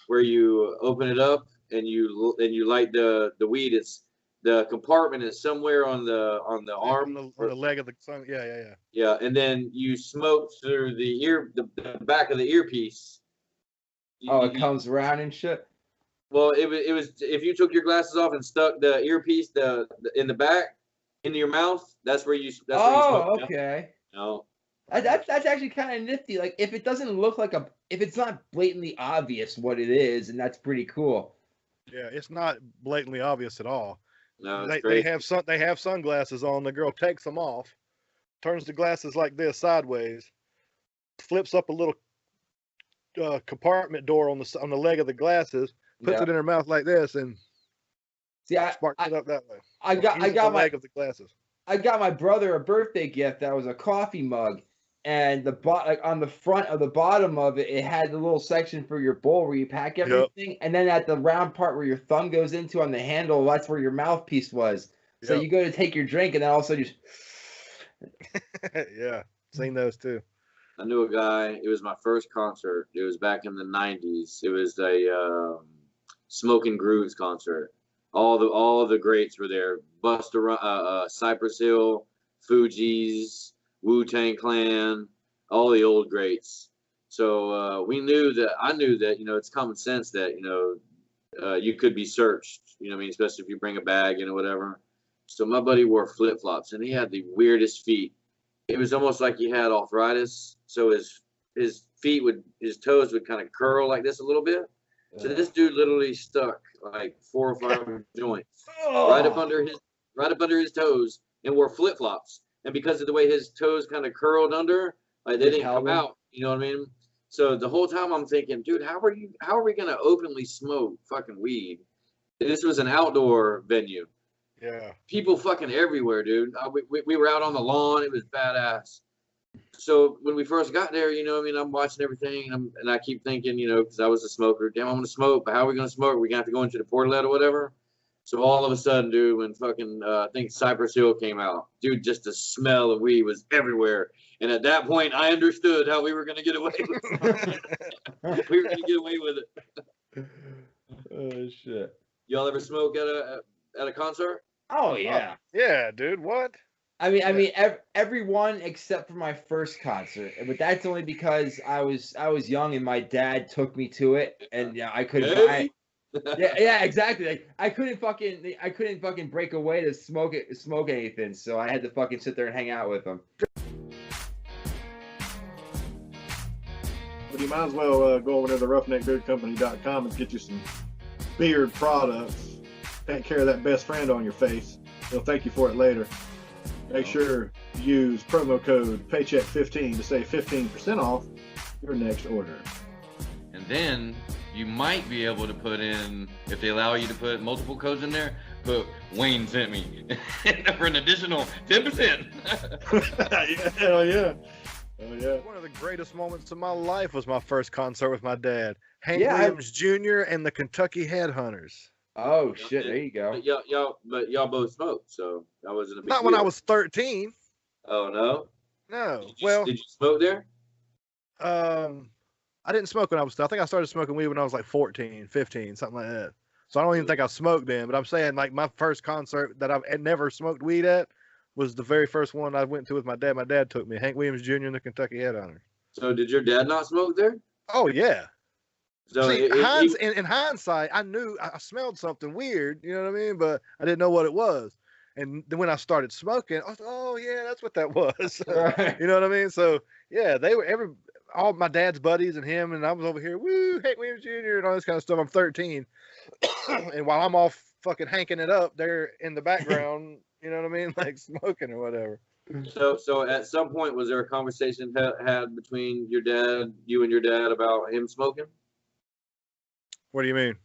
where you open it up and you light the weed. It's the compartment is somewhere on the arm on the leg of the sun. Yeah. Yeah, and then you smoke through the back of the earpiece. Oh, it comes around and shit. Well, it was if you took your glasses off and stuck the earpiece in the back into your mouth, that's where you. That's where you smoke. Okay. No. That's actually kind of nifty. Like if it doesn't look like if it's not blatantly obvious what it is, and that's pretty cool. Yeah, it's not blatantly obvious at all. No, they have sunglasses on. The girl takes them off, turns the glasses like this sideways, flips up a little compartment door on the leg of the glasses, puts it in her mouth like this, and sparks it up that way. I got my leg of the glasses. I got my brother a birthday gift that was a coffee mug, and on the front of the bottom of it, it had the little section for your bowl where you pack everything, and then at the round part where your thumb goes into on the handle, that's where your mouthpiece was. So you go to take your drink, and then all of a sudden yeah, seen those too. I knew a guy. It was my first concert. It was back in the '90s. It was a Smoking Grooves concert. All the greats were there. Busta, Cypress Hill, Fugees, Wu-Tang Clan, all the old greats. So I knew that it's common sense that you could be searched. I mean, especially if you bring a bag and whatever. So my buddy wore flip flops and he had the weirdest feet. It was almost like he had arthritis. So his toes would kind of curl like this a little bit. So this dude literally stuck like 4 or 5 joints right up under his toes and wore flip flops. And because of the way his toes kind of curled under, like they didn't come out. You know what I mean? So the whole time I'm thinking, dude, how are we gonna openly smoke fucking weed? This was an outdoor venue. Yeah. People fucking everywhere, dude. We were out on the lawn. It was badass. So when we first got there, I'm watching everything, and I keep thinking, because I was a smoker, damn, I'm gonna smoke, but how are we gonna smoke? We're gonna have to go into the portalet or whatever. So all of a sudden, dude, when fucking I think Cypress Hill came out, dude, just the smell of weed was everywhere. And at that point, I understood how we were gonna get away with it. We were gonna get away with it. Oh shit! Y'all ever smoke at a concert? Oh yeah. Yeah, dude. What? I mean, everyone except for my first concert, but that's only because I was young and my dad took me to it, and I couldn't. Yeah, exactly. Like I couldn't fucking break away to smoke anything, so I had to fucking sit there and hang out with them. But you might as well go over to the roughneckbeardcompany.com and get you some beard products. Take care of that best friend on your face. They'll thank you for it later. Make sure to use promo code Paycheck15 to save 15% off your next order. And then you might be able to put in, if they allow you to put multiple codes in there, put Wayne sent me for an additional 10%. Hell yeah. Oh yeah. One of the greatest moments of my life was my first concert with my dad. Hank Williams Jr. and the Kentucky Headhunters. Oh shit! There you go. But y'all both smoked, so that wasn't a big Not deal. when I was 13. Oh no. No. Did you smoke there? I didn't smoke when I was. I think I started smoking weed when I was like 14, 15, something like that. So I don't even think I smoked then. But I'm saying like my first concert that I've never smoked weed at was the very first one I went to with my dad. My dad took me. Hank Williams Jr. and the Kentucky Headhunters. So did your dad not smoke there? Oh yeah. So see, in hindsight, I knew I smelled something weird, you know what I mean? But I didn't know what it was. And then when I started smoking, I was like, oh yeah, that's what that was. Right. You know what I mean? So yeah, they were all my dad's buddies and him, and I was over here, woo, Hank Williams Jr. and all this kind of stuff. I'm 13. And while I'm off fucking hanking it up, they're in the background, you know what I mean? Like smoking or whatever. So at some point, was there a conversation had between you and your dad about him smoking? What do you mean?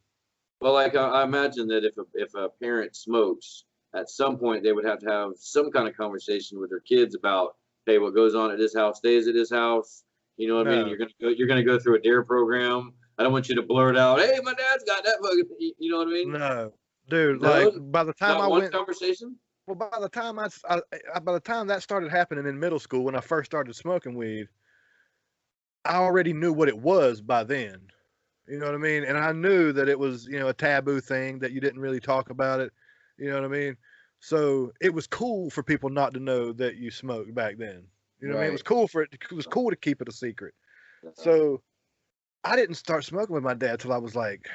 Well, like I imagine that if a parent smokes at some point they would have to have some kind of conversation with their kids about, hey, what goes on at this house stays at this house. You know what I mean? You're gonna go through a DARE program. I don't want you to blurt out, hey, my dad's got that fucking. You know what I mean? No, dude. No? Like by the time Not I one went, conversation. well, by the time that started happening in middle school, when I first started smoking weed, I already knew what it was by then. You know what I mean? And I knew that it was, a taboo thing, that you didn't really talk about it. You know what I mean? So it was cool for people not to know that you smoked back then. You know what I mean? It was cool it was cool to keep it a secret. So I didn't start smoking with my dad till I was like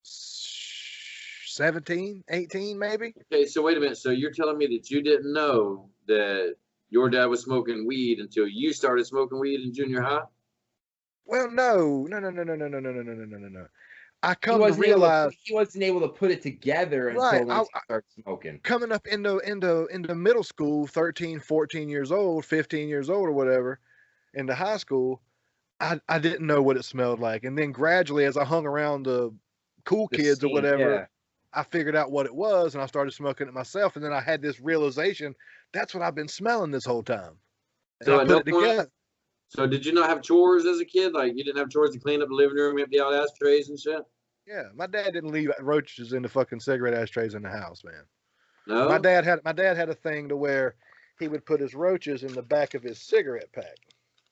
17, 18, maybe. Okay, so wait a minute. So you're telling me that you didn't know that your dad was smoking weed until you started smoking weed in junior high? Well, no. I come to realize he wasn't able to put it together until he started smoking. Coming up into middle school, 13, 14 years old, 15 years old or whatever, into high school, I didn't know what it smelled like. And then gradually, as I hung around the cool kids or whatever, I figured out what it was, and I started smoking it myself. And then I had this realization, that's what I've been smelling this whole time. And So I at put no it together. point, so did you not have chores as a kid? Like you didn't have chores to clean up the living room, empty out ashtrays and shit? Yeah, my dad didn't leave roaches in the fucking cigarette ashtrays in the house, man. No. My dad had a thing to where he would put his roaches in the back of his cigarette pack.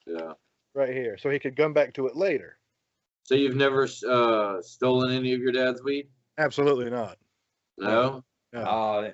Yeah. Right here, so he could come back to it later. So you've never stolen any of your dad's weed? Absolutely not. No. No.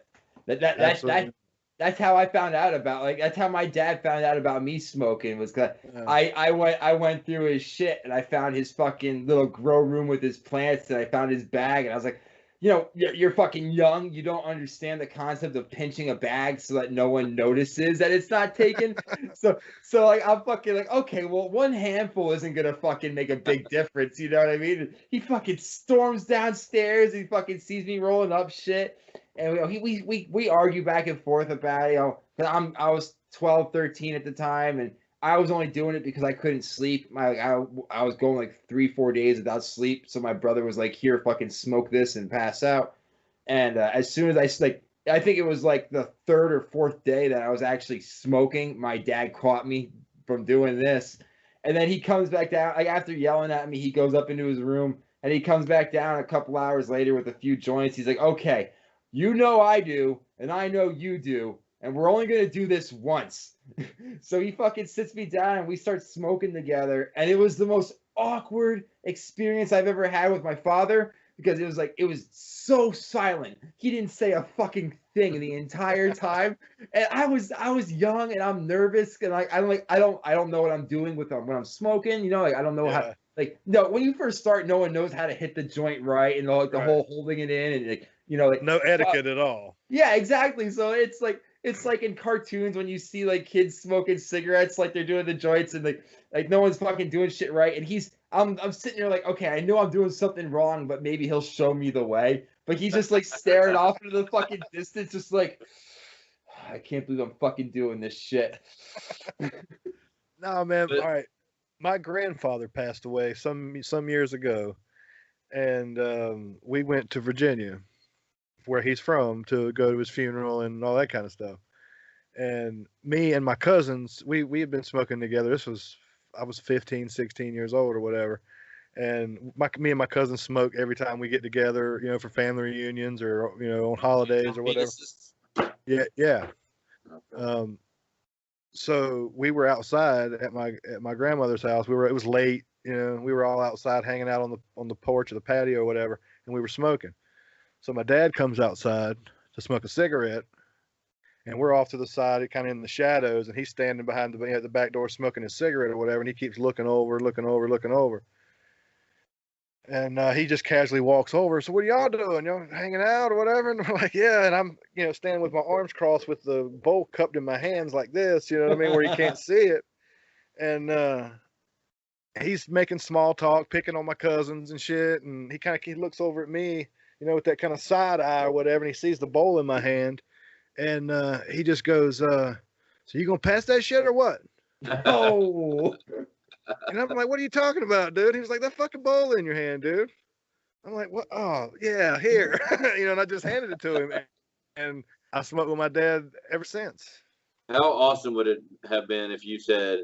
That's how I found out about, that's how my dad found out about me smoking, was because I went through his shit and I found his fucking little grow room with his plants, and I found his bag, and I was like, you're fucking young, you don't understand the concept of pinching a bag so that no one notices that it's not taken. so like I'm fucking like, okay, well, one handful isn't gonna fucking make a big difference, you know what I mean? He fucking storms downstairs, he fucking sees me rolling up shit. And we argue back and forth about it, because I was 12, 13 at the time, and I was only doing it because I couldn't sleep. I was going like 3-4 days without sleep. So my brother was like, "Here, fucking smoke this and pass out." And as soon as I think it was like the 3rd or 4th day that I was actually smoking, my dad caught me from doing this. And then he comes back down, like after yelling at me, he goes up into his room, and he comes back down a couple hours later with a few joints. He's like, "Okay, you know I do, and I know you do, and we're only gonna do this once." So he fucking sits me down, and we start smoking together, and it was the most awkward experience I've ever had with my father, because it was so silent. He didn't say a fucking thing the entire time, and I was young, and I'm nervous, and I don't know what I'm doing when I'm smoking, I don't know how. No, when you first start, no one knows how to hit the joint right, and the whole holding it in, and no etiquette at all. Yeah, exactly. So it's like in cartoons when you see like kids smoking cigarettes, like they're doing the joints, and like no one's fucking doing shit right. And I'm sitting there like, okay, I know I'm doing something wrong, but maybe he'll show me the way. But he's just like staring off into the fucking distance, just like, I can't believe I'm fucking doing this shit. No, man. All right. My grandfather passed away some years ago, and we went to Virginia, where he's from, to go to his funeral and all that kind of stuff. And me and my cousins, we had been smoking together. I was 15, 16 years old or whatever. And me and my cousins smoke every time we get together, for family reunions or, on holidays or whatever. Yeah. So we were outside at my grandmother's house. It was late, we were all outside hanging out on the porch or the patio or whatever, and we were smoking. So my dad comes outside to smoke a cigarette, and we're off to the side, kind of in the shadows, and he's standing behind the back door smoking his cigarette or whatever, and he keeps looking over. And he just casually walks over. So what are y'all doing? Y'all hanging out or whatever? And we're like, yeah. And I'm, standing with my arms crossed with the bowl cupped in my hands like this, you know what I mean, where he can't see it. And he's making small talk, picking on my cousins and shit. And he looks over at me, with that kind of side eye or whatever. And he sees the bowl in my hand. And he just goes, so you gonna pass that shit or what? Oh. And I'm like, what are you talking about, dude? He was like, that fucking bowl in your hand, dude. I'm like, what? Oh, yeah, here. And I just handed it to him. And I smoked with my dad ever since. How awesome would it have been if you said,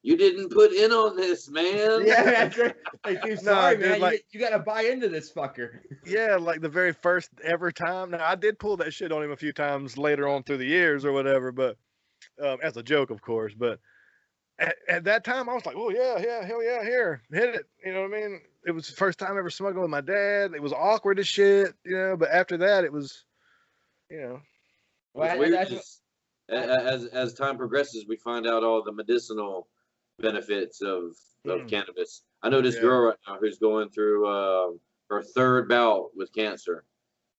"You didn't put in on this, man"? Yeah, that's right. Like, dude, No, sorry, dude, man. like- You got to buy into this fucker. Yeah, like the very first ever time. Now, I did pull that shit on him a few times later on through the years or whatever, but as a joke, of course. But at that time, I was like, oh, yeah, hell yeah, here, hit it. You know what I mean? It was the first time ever smoking with my dad. It was awkward as shit, but after that, it was, Well, It's weird that's just- as time progresses, we find out all the medicinal benefits of cannabis. I know this Yeah. girl right now who's going through her third bout with cancer,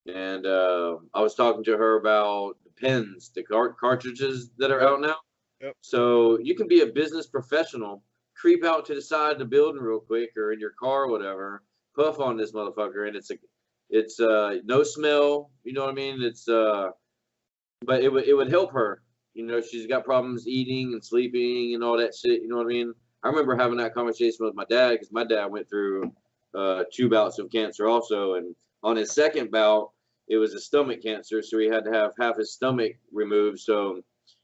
and I was talking to her about the pens, the cartridges that are out now. Yep. So you can be a business professional, creep out to the side of the building real quick or in your car or whatever, puff on this motherfucker, and it's no smell. You know what I mean? But it would help her. She's got problems eating and sleeping and all that shit. You know what I mean? I remember having that conversation with my dad because my dad went through 2 bouts of cancer also, and on his second bout, it was a stomach cancer, so he had to have half his stomach removed. So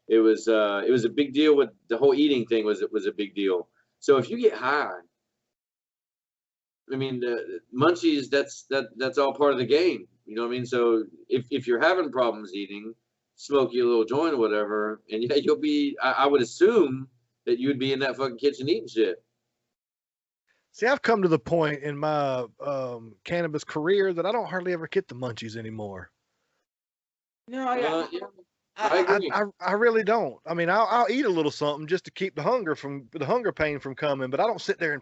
it was a big deal. With the whole eating thing was a big deal. So if you get high, I mean, the munchies, that's all part of the game. You know what I mean? So if you're having problems eating, smoke you a little joint or whatever, and yeah, you'll be. I would assume that you'd be in that fucking kitchen eating shit. See, I've come to the point in my cannabis career that I don't hardly ever get the munchies anymore. No, Yeah, I agree. I really don't. I mean, I'll eat a little something just to keep the hunger pain from coming, but I don't sit there and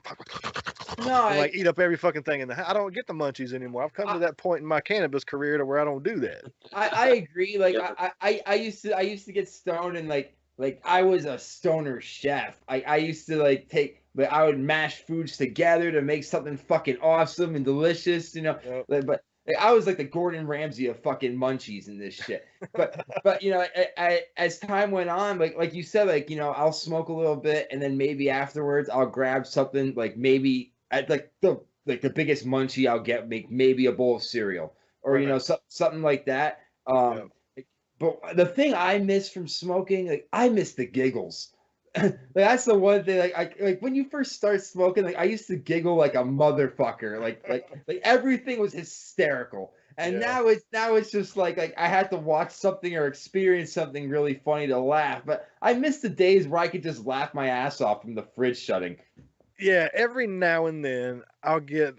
like eat up every fucking thing in the house. I don't get the munchies anymore. I've come to that point in my cannabis career to where I don't do that. I agree. Like Yeah. I used to get stoned and like I was a stoner chef. I used to I would mash foods together to make something fucking awesome and delicious, Yep. But I was like the Gordon Ramsay of fucking munchies and this shit. But as time went on, like you said, I'll smoke a little bit and then maybe afterwards I'll grab something like maybe at the biggest munchie I'll get, make maybe a bowl of cereal or Right. something like that. Yep. But the thing I miss from smoking, I miss the giggles. That's the one thing. Like when you first start smoking, I used to giggle like a motherfucker. Like everything was hysterical. And Yeah. now it's just like I had to watch something or experience something really funny to laugh. But I miss the days where I could just laugh my ass off from the fridge shutting. Yeah, every now and then I'll get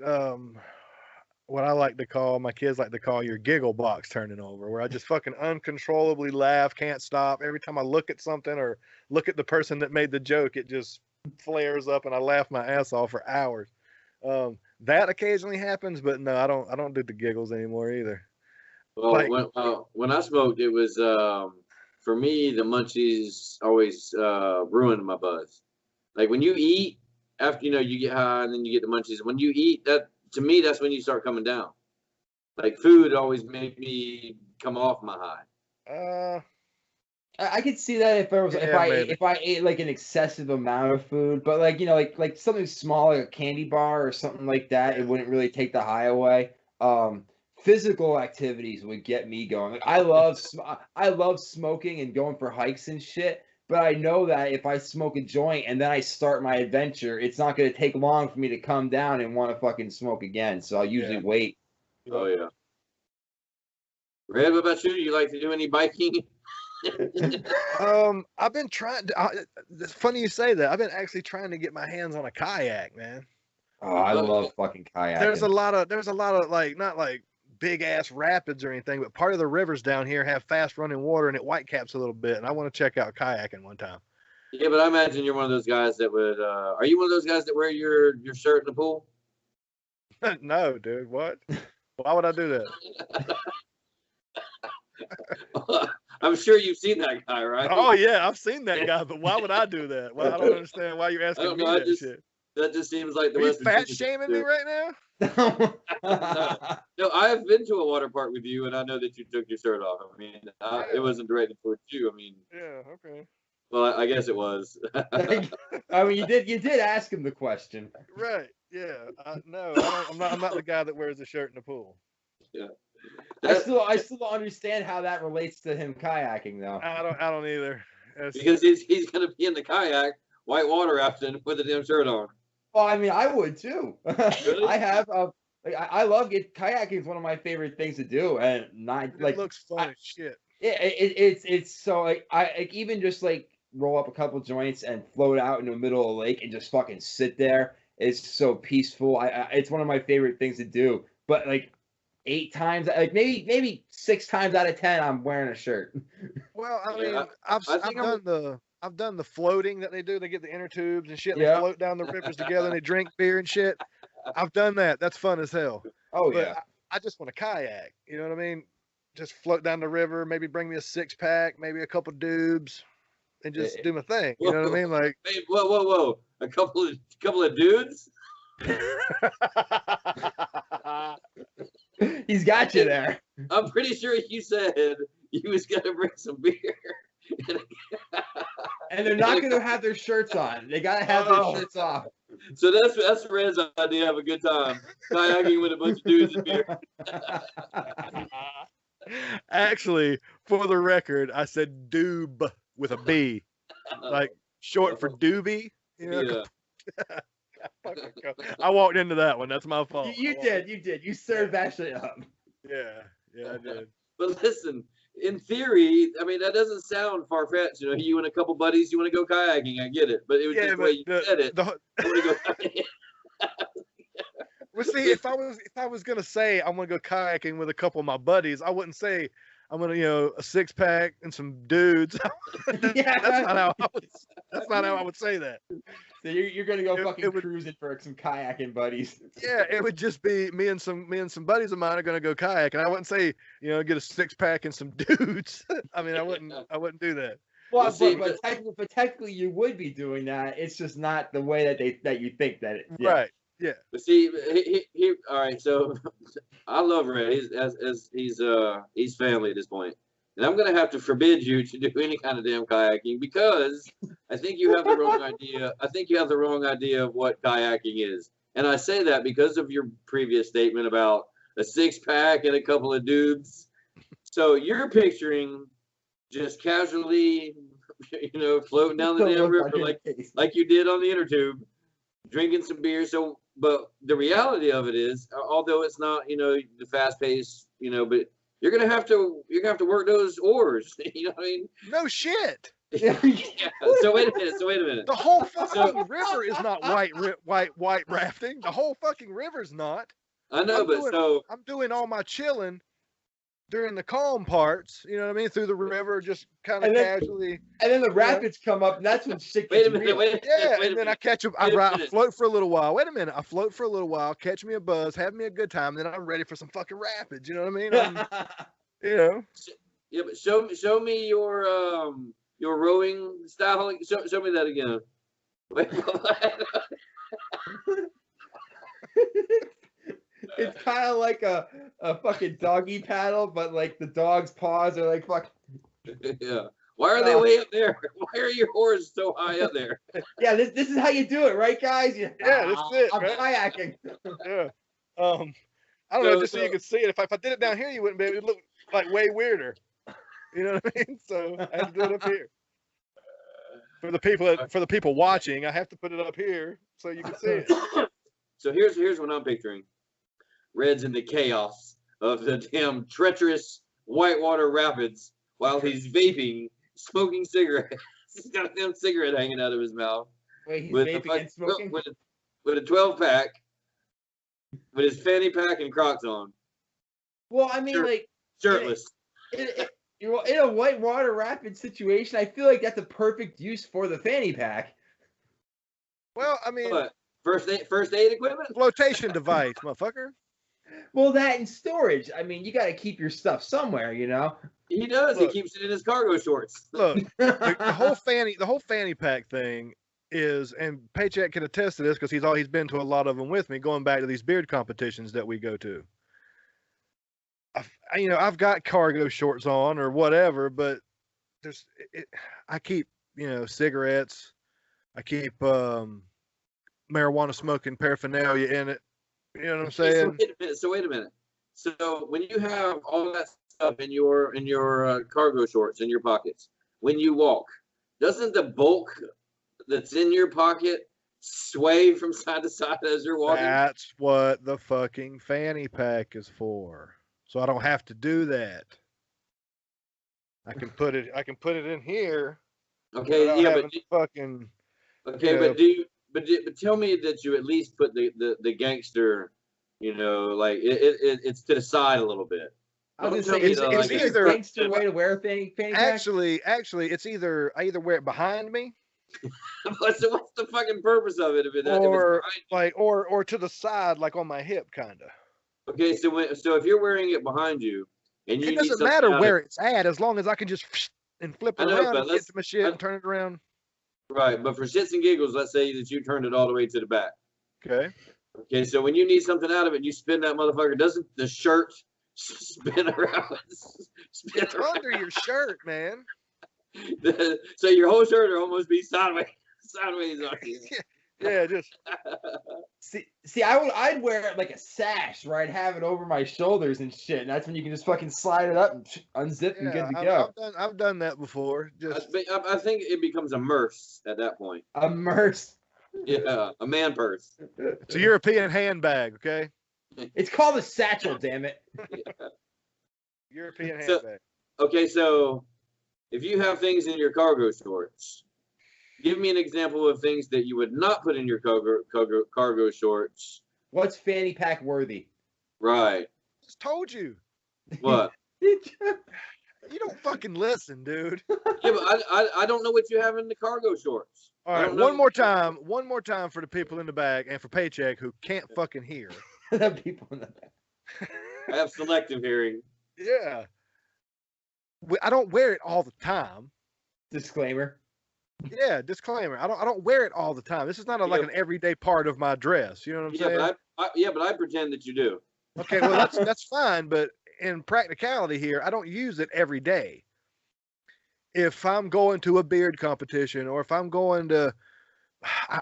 what my kids like to call your giggle box turning over, where I just fucking uncontrollably laugh, can't stop. Every time I look at something or look at the person that made the joke, it just flares up and I laugh my ass off for hours. That occasionally happens, but no, I don't do the giggles anymore either. Well, when I smoked, it was for me the munchies always ruined my buzz. Like when you eat, after you get high and then you get the munchies. When you eat, that to me that's when you start coming down. Like food always made me come off my high. I could see that if I ate like an excessive amount of food, but like something small like a candy bar or something like that, it wouldn't really take the high away. Physical activities would get me going. Like I love smoking and going for hikes and shit, but I know that if I smoke a joint and then I start my adventure, it's not going to take long for me to come down and want to fucking smoke again. So I'll usually wait. Oh yeah. Red, what about you? You like to do any biking? I've been trying to. It's funny you say that. I've been actually trying to get my hands on a kayak, man. Oh, I love fucking kayaking. There's a lot of like not like big ass rapids or anything, but part of the rivers down here have fast running water and it whitecaps a little bit, and I want to check out kayaking one time. Yeah, but I imagine you're one of those guys that would. Are you one of those guys that wear your shirt in the pool? No, dude. What? Why would I do that? I'm sure you've seen that guy, right? Oh yeah, I've seen that guy, but why would I do that? Well, I don't understand why you're asking me that shit. That just seems like the Are you West fat Virginia shaming me right now? No, I have been to a water park with you, and I know that you took your shirt off. I mean, it wasn't directed towards you. I mean, Yeah, okay. well, I guess it was. I mean, you did ask him the question. Right. Yeah, no, I'm not the guy that wears a shirt in the pool. Yeah. I still don't understand how that relates to him kayaking though. I don't either. Because he's gonna be in the kayak, white water rafting with a damn shirt on. Well, I mean, I would too. Really? I have I love it. Kayaking is one of my favorite things to do, and not like it looks fun as shit. It's so like I even just like roll up a couple joints and float out in the middle of the lake and just fucking sit there. It's so peaceful. It's one of my favorite things to do. But like 8 times, like maybe 6 times out of 10, I'm wearing a shirt. Well, I mean, Yeah, I've done the floating that they do. They get the inner tubes and shit. And Yeah. They float down the rivers together and they drink beer and shit. I've done that. That's fun as hell. Oh But yeah. I just want to kayak. You know what I mean? Just float down the river. Maybe bring me a 6-pack. Maybe a couple dubes, and just do my thing. You know what I mean? Like, Hey, whoa! A couple of dudes. He's got you there. I'm pretty sure you said you was gonna bring some beer. And they're not going to have their shirts on. They got to have Oh. their shirts off. So that's Red's idea. Have a good time kayaking with a bunch of dudes and beer. actually, for the record, I said doob with a B, like short for doobie. You know? Yeah. I walked into that one. That's my fault. You did. You served that shit up. Yeah, I did. But listen, in theory, I mean that doesn't sound far fetched. You know, you and a couple buddies, you want to go kayaking. I get it, but it was just the way you said it. You want to go kayaking. Well, see, if I was gonna say I'm gonna go kayaking with a couple of my buddies, I wouldn't say I'm gonna, a 6-pack and some dudes. That's not how I would say that. So you're gonna go It would- cruising for some kayaking buddies. Yeah, it would just be me and some buddies of mine are gonna go kayak, and I wouldn't say get a 6-pack and some dudes. I mean, I wouldn't do that. Well, see, but technically you would be doing that. It's just not the way that you think that it. Yeah. Right? Yeah. But see, he all right. So I love Red. He's family at this point, and I'm gonna have to forbid you to do any kind of damn kayaking because I think you have the wrong idea. I think you have the wrong idea of what kayaking is, and I say that because of your previous statement about a 6-pack and a couple of dudes. So you're picturing just casually, floating down the damn river like you did on the inner tube, drinking some beer. So, but the reality of it is, although it's not, the fast pace, but you're gonna have to work those oars. You know what I mean? No shit. Yeah. So wait a minute. The whole fucking river is not white rafting. The whole fucking river's not. I know, I'm doing all my chilling during the calm parts. You know what I mean? Through the river, just kind of casually. And then the rapids come up, and that's when shit wait gets a minute. real. And then I catch up. I float for a little while. Wait a minute. I float for a little while, catch me a buzz, have me a good time, then I'm ready for some fucking rapids. You know what I mean? Yeah, but show me your rowing style. Show me that again. Wait, It's kind of like a fucking doggy paddle, but like the dog's paws are like fuck. Yeah. Why are they way up there? Why are your oars so high up there? Yeah, this is how you do it, right, guys? Yeah, that's it. I'm right? kayaking. Yeah. I don't know, just so you could see it. If I did it down here, you wouldn't be able. It'd look like way weirder. You know what I mean? So I have to do it up here. For the people watching, I have to put it up here so you can see it. So here's what I'm picturing. Red's in the chaos of the damn treacherous whitewater rapids while he's vaping, smoking cigarettes. He's got a damn cigarette hanging out of his mouth. Wait, he's with vaping and smoking? With a 12-pack, with his fanny pack and Crocs on. Well, I mean, Shirtless. In a whitewater rapid situation, I feel like that's a perfect use for the fanny pack. Well, I mean, What? First aid equipment? flotation device, motherfucker. Well, that and storage. I mean, you got to keep your stuff somewhere, you know. He does. Look. He keeps it in his cargo shorts. Look, the whole fanny pack thing is, and Paycheck can attest to this because he's been to a lot of them with me, going back to these beard competitions that we go to. I've got cargo shorts on or whatever, but I keep cigarettes. I keep marijuana smoking paraphernalia in it. You know what I'm Okay, saying? so wait a minute. So when you have all that stuff in your cargo shorts in your pockets, when you walk, doesn't the bulk that's in your pocket sway from side to side as you're walking? That's what the fucking fanny pack is for. So I don't have to do that. I can put it in here. Okay, without yeah, having to fucking. okay, but tell me that you at least put the gangster, like it's to the side a little bit. I was Don't gonna say, tell me is that, it like, a gangster way to wear a fanny pack? Actually, it's either I either wear it behind me what's the fucking purpose of it if it's or behind you? like or to the side, like on my hip, kind of. Okay, so if you're wearing it behind you and you It need doesn't something matter out where of, it's at, as long as I can just and flip it I know, around but and get to my shit and turn it around. right, but for shits and giggles, let's say that you turned it all the way to the back. Okay. Okay, so when you need something out of it, and you spin that motherfucker. Doesn't the shirt spin around? It's under your shirt, man. So your whole shirt will almost be sideways on you. Yeah, just See, I'd wear it like a sash, right? Have it over my shoulders and shit, and that's when you can just fucking slide it up and unzip and good to go. I've done that before. Just I think it becomes a merce at that point. Immersed. Yeah, a man purse. it's a European handbag, okay? It's called a satchel, damn it. European So- handbag. Okay, so if you have things in your cargo shorts, give me an example of things that you would not put in your cargo shorts. What's fanny pack worthy? Right. Just told you. What? You don't fucking listen, dude. Yeah, but I don't know what you have in the cargo shorts. All I right, don't know. one more time for the people in the back and for Paycheck who can't fucking hear. The people in the back. I have selective hearing. Yeah. I don't wear it all the time. Disclaimer. Yeah, disclaimer. I don't wear it all the time. This is not like Yeah. an everyday part of my dress. You know what I'm saying? But I pretend that you do. Okay, well that's fine, but in practicality here, I don't use it every day. If I'm going to a beard competition or if I'm going to,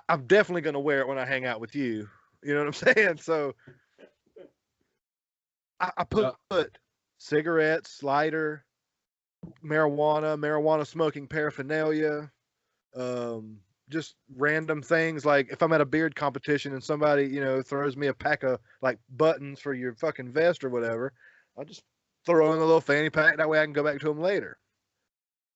I'm definitely going to wear it when I hang out with you. You know what I'm saying? So I put cigarettes, lighter, marijuana smoking paraphernalia, just random things. Like if I'm at a beard competition and somebody, throws me a pack of like buttons for your fucking vest or whatever, I'll just throw in a little fanny pack. That way I can go back to them later.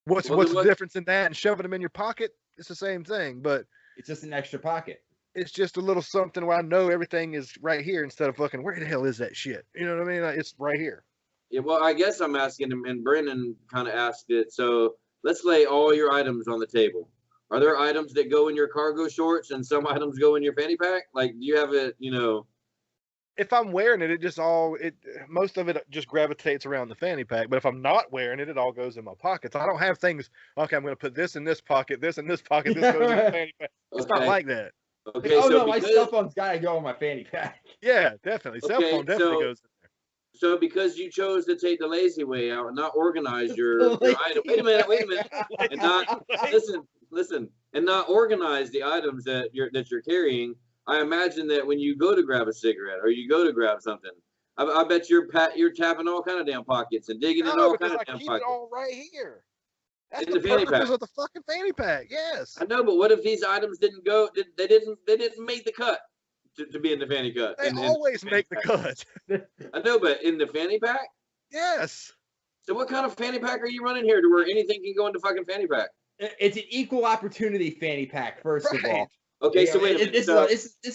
What's the difference in that and shoving them in your pocket? It's the same thing, but it's just an extra pocket. It's just a little something where I know everything is right here instead of fucking, where the hell is that shit? You know what I mean? Like, it's right here. Yeah, well, I guess I'm asking him, and Branden kind of asked it. So let's lay all your items on the table. Are there items that go in your cargo shorts and some items go in your fanny pack? Like, do you have it, If I'm wearing it, most of it just gravitates around the fanny pack. But if I'm not wearing it, it all goes in my pockets. I don't have things, okay, I'm going to put this in this pocket, this in this pocket, this goes in the fanny pack. It's not like that. Okay, oh, so no, my cell phone's got to go in my fanny pack. Yeah, definitely. Cell phone definitely goes in there. So because you chose to take the lazy way out and not organize your item. Wait a minute. And not listen, and not organize the items that you're carrying. I imagine that when you go to grab a cigarette or you go to grab something, I bet you're tapping all kind of damn pockets and digging in all kind of damn keep pockets. It all right here. That's in the fanny purpose pack of the fucking fanny pack. Yes. I know, but what if these items didn't go? They didn't make the cut to be in the fanny cut. They always make the cut. I know, but in the fanny pack. Yes. So what kind of fanny pack are you running here to where anything can go into fucking fanny pack? It's an equal opportunity fanny pack, first of all. Okay, so wait a minute. This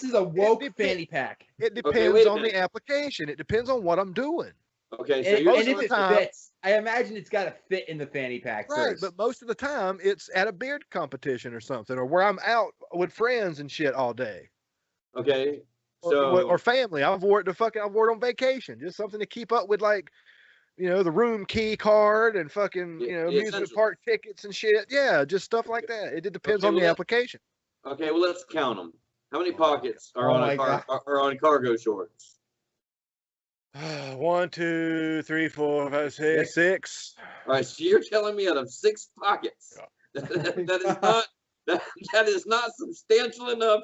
is a woke fanny pack. It depends on the application. It depends on what I'm doing. Okay, so and if it fits, I imagine it's got to fit in the fanny pack right, first. But most of the time, it's at a beard competition or something, or where I'm out with friends and shit all day. Okay, so or family. I've worn it on vacation, just something to keep up with, like, the room key card and fucking, amusement park tickets and shit. Yeah, just stuff like that. It depends on the application. Okay, well, let's count them. How many pockets are on cargo shorts? 1, 2, 3, 4, 5, 6. 6. All right, so you're telling me out of 6 pockets that is not substantial enough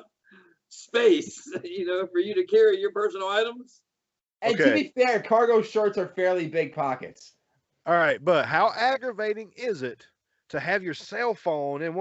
space, for you to carry your personal items. And to be fair, cargo shorts are fairly big pockets. All right, but how aggravating is it to have your cell phone in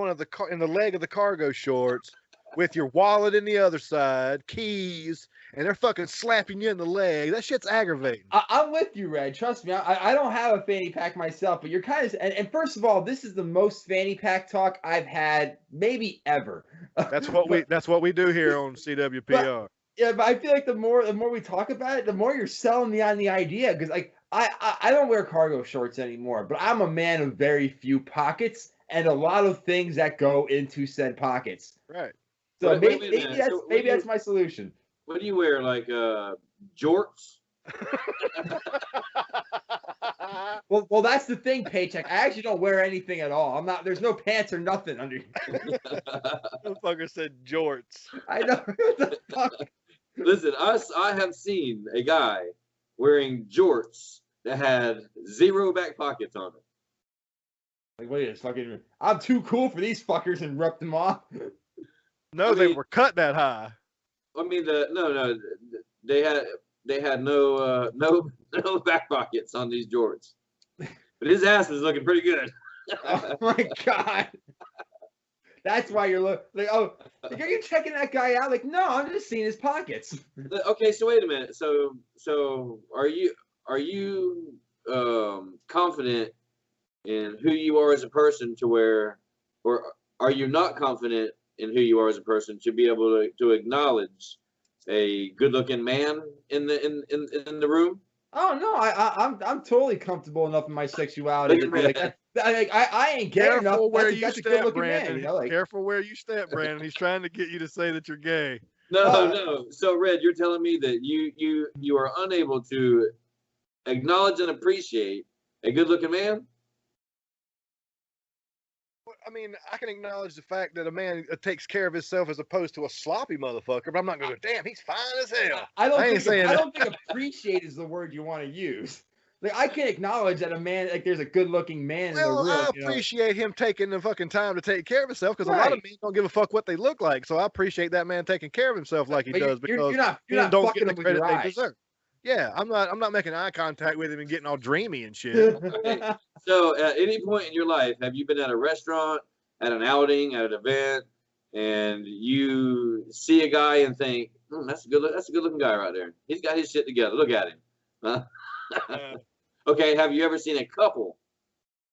in the leg of the cargo shorts with your wallet in the other side, keys, and they're fucking slapping you in the leg? That shit's aggravating. I'm with you, Red. Trust me. I don't have a fanny pack myself, but you're kind of. And first of all, this is the most fanny pack talk I've had maybe ever. That's what we do here on CWPR. Yeah, but I feel like the more we talk about it, the more you're selling me on the idea. Because like I don't wear cargo shorts anymore, but I'm a man of very few pockets and a lot of things that go into said pockets. Right. So maybe that's my solution. What do you wear, like jorts? Well, that's the thing, Paycheck. I actually don't wear anything at all. I'm not. There's no pants or nothing under. Motherfucker said jorts. I know. What the fuck? Listen, I have seen a guy wearing jorts that had 0 back pockets on it. Like, wait a fucking. I'm too cool for these fuckers and ripped them off. No, they were cut that high. I mean, they had no back pockets on these jorts, but his ass was looking pretty good. Oh my god. That's why you're like, oh, like, are you checking that guy out? Like, no, I'm just seeing his pockets. Okay, so wait a minute. So are you confident in who you are as a person to where, or are you not confident in who you are as a person to be able to acknowledge a good-looking man in the room? Oh no, I'm totally comfortable enough in my sexuality to be like, I ain't gay enough. That's a good-looking man. Careful where you step, Branden. He's trying to get you to say that you're gay. No. So, Red, you're telling me that you are unable to acknowledge and appreciate a good-looking man? I mean, I can acknowledge the fact that a man takes care of himself as opposed to a sloppy motherfucker, but I'm not going to go, damn, he's fine as hell. I don't think appreciate is the word you want to use. Like, I can acknowledge that a man, like, there's a good-looking man in the room. I appreciate him taking the fucking time to take care of himself, because a lot of men don't give a fuck what they look like. So I appreciate that man taking care of himself like he does, because you're not don't get fucking the him with credit your they eyes. deserve. Yeah, I'm not making eye contact with him and getting all dreamy and shit. Okay. So at any point in your life, have you been at a restaurant, at an outing, at an event, and you see a guy and think, that's a good looking guy right there. He's got his shit together. Look at him. Huh? Okay, have you ever seen a couple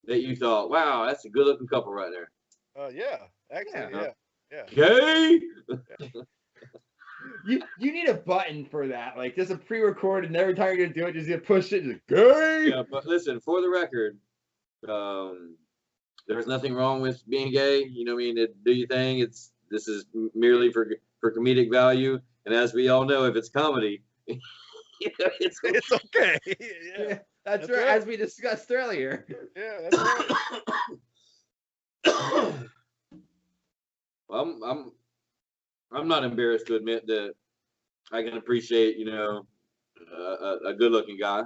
that you thought, wow, that's a good looking couple right there? Yeah, actually, yeah. Gay? You need a button for that, like just a pre-recorded, and every time you're gonna do it, just get push it, just gay. Yeah, but listen, for the record, there's nothing wrong with being gay. You know what I mean? Do your thing. This is merely for comedic value, and as we all know, if it's comedy, it's okay. Yeah, that's right. As we discussed earlier. Yeah, that's right. Well, I'm not embarrassed to admit that I can appreciate, a good-looking guy.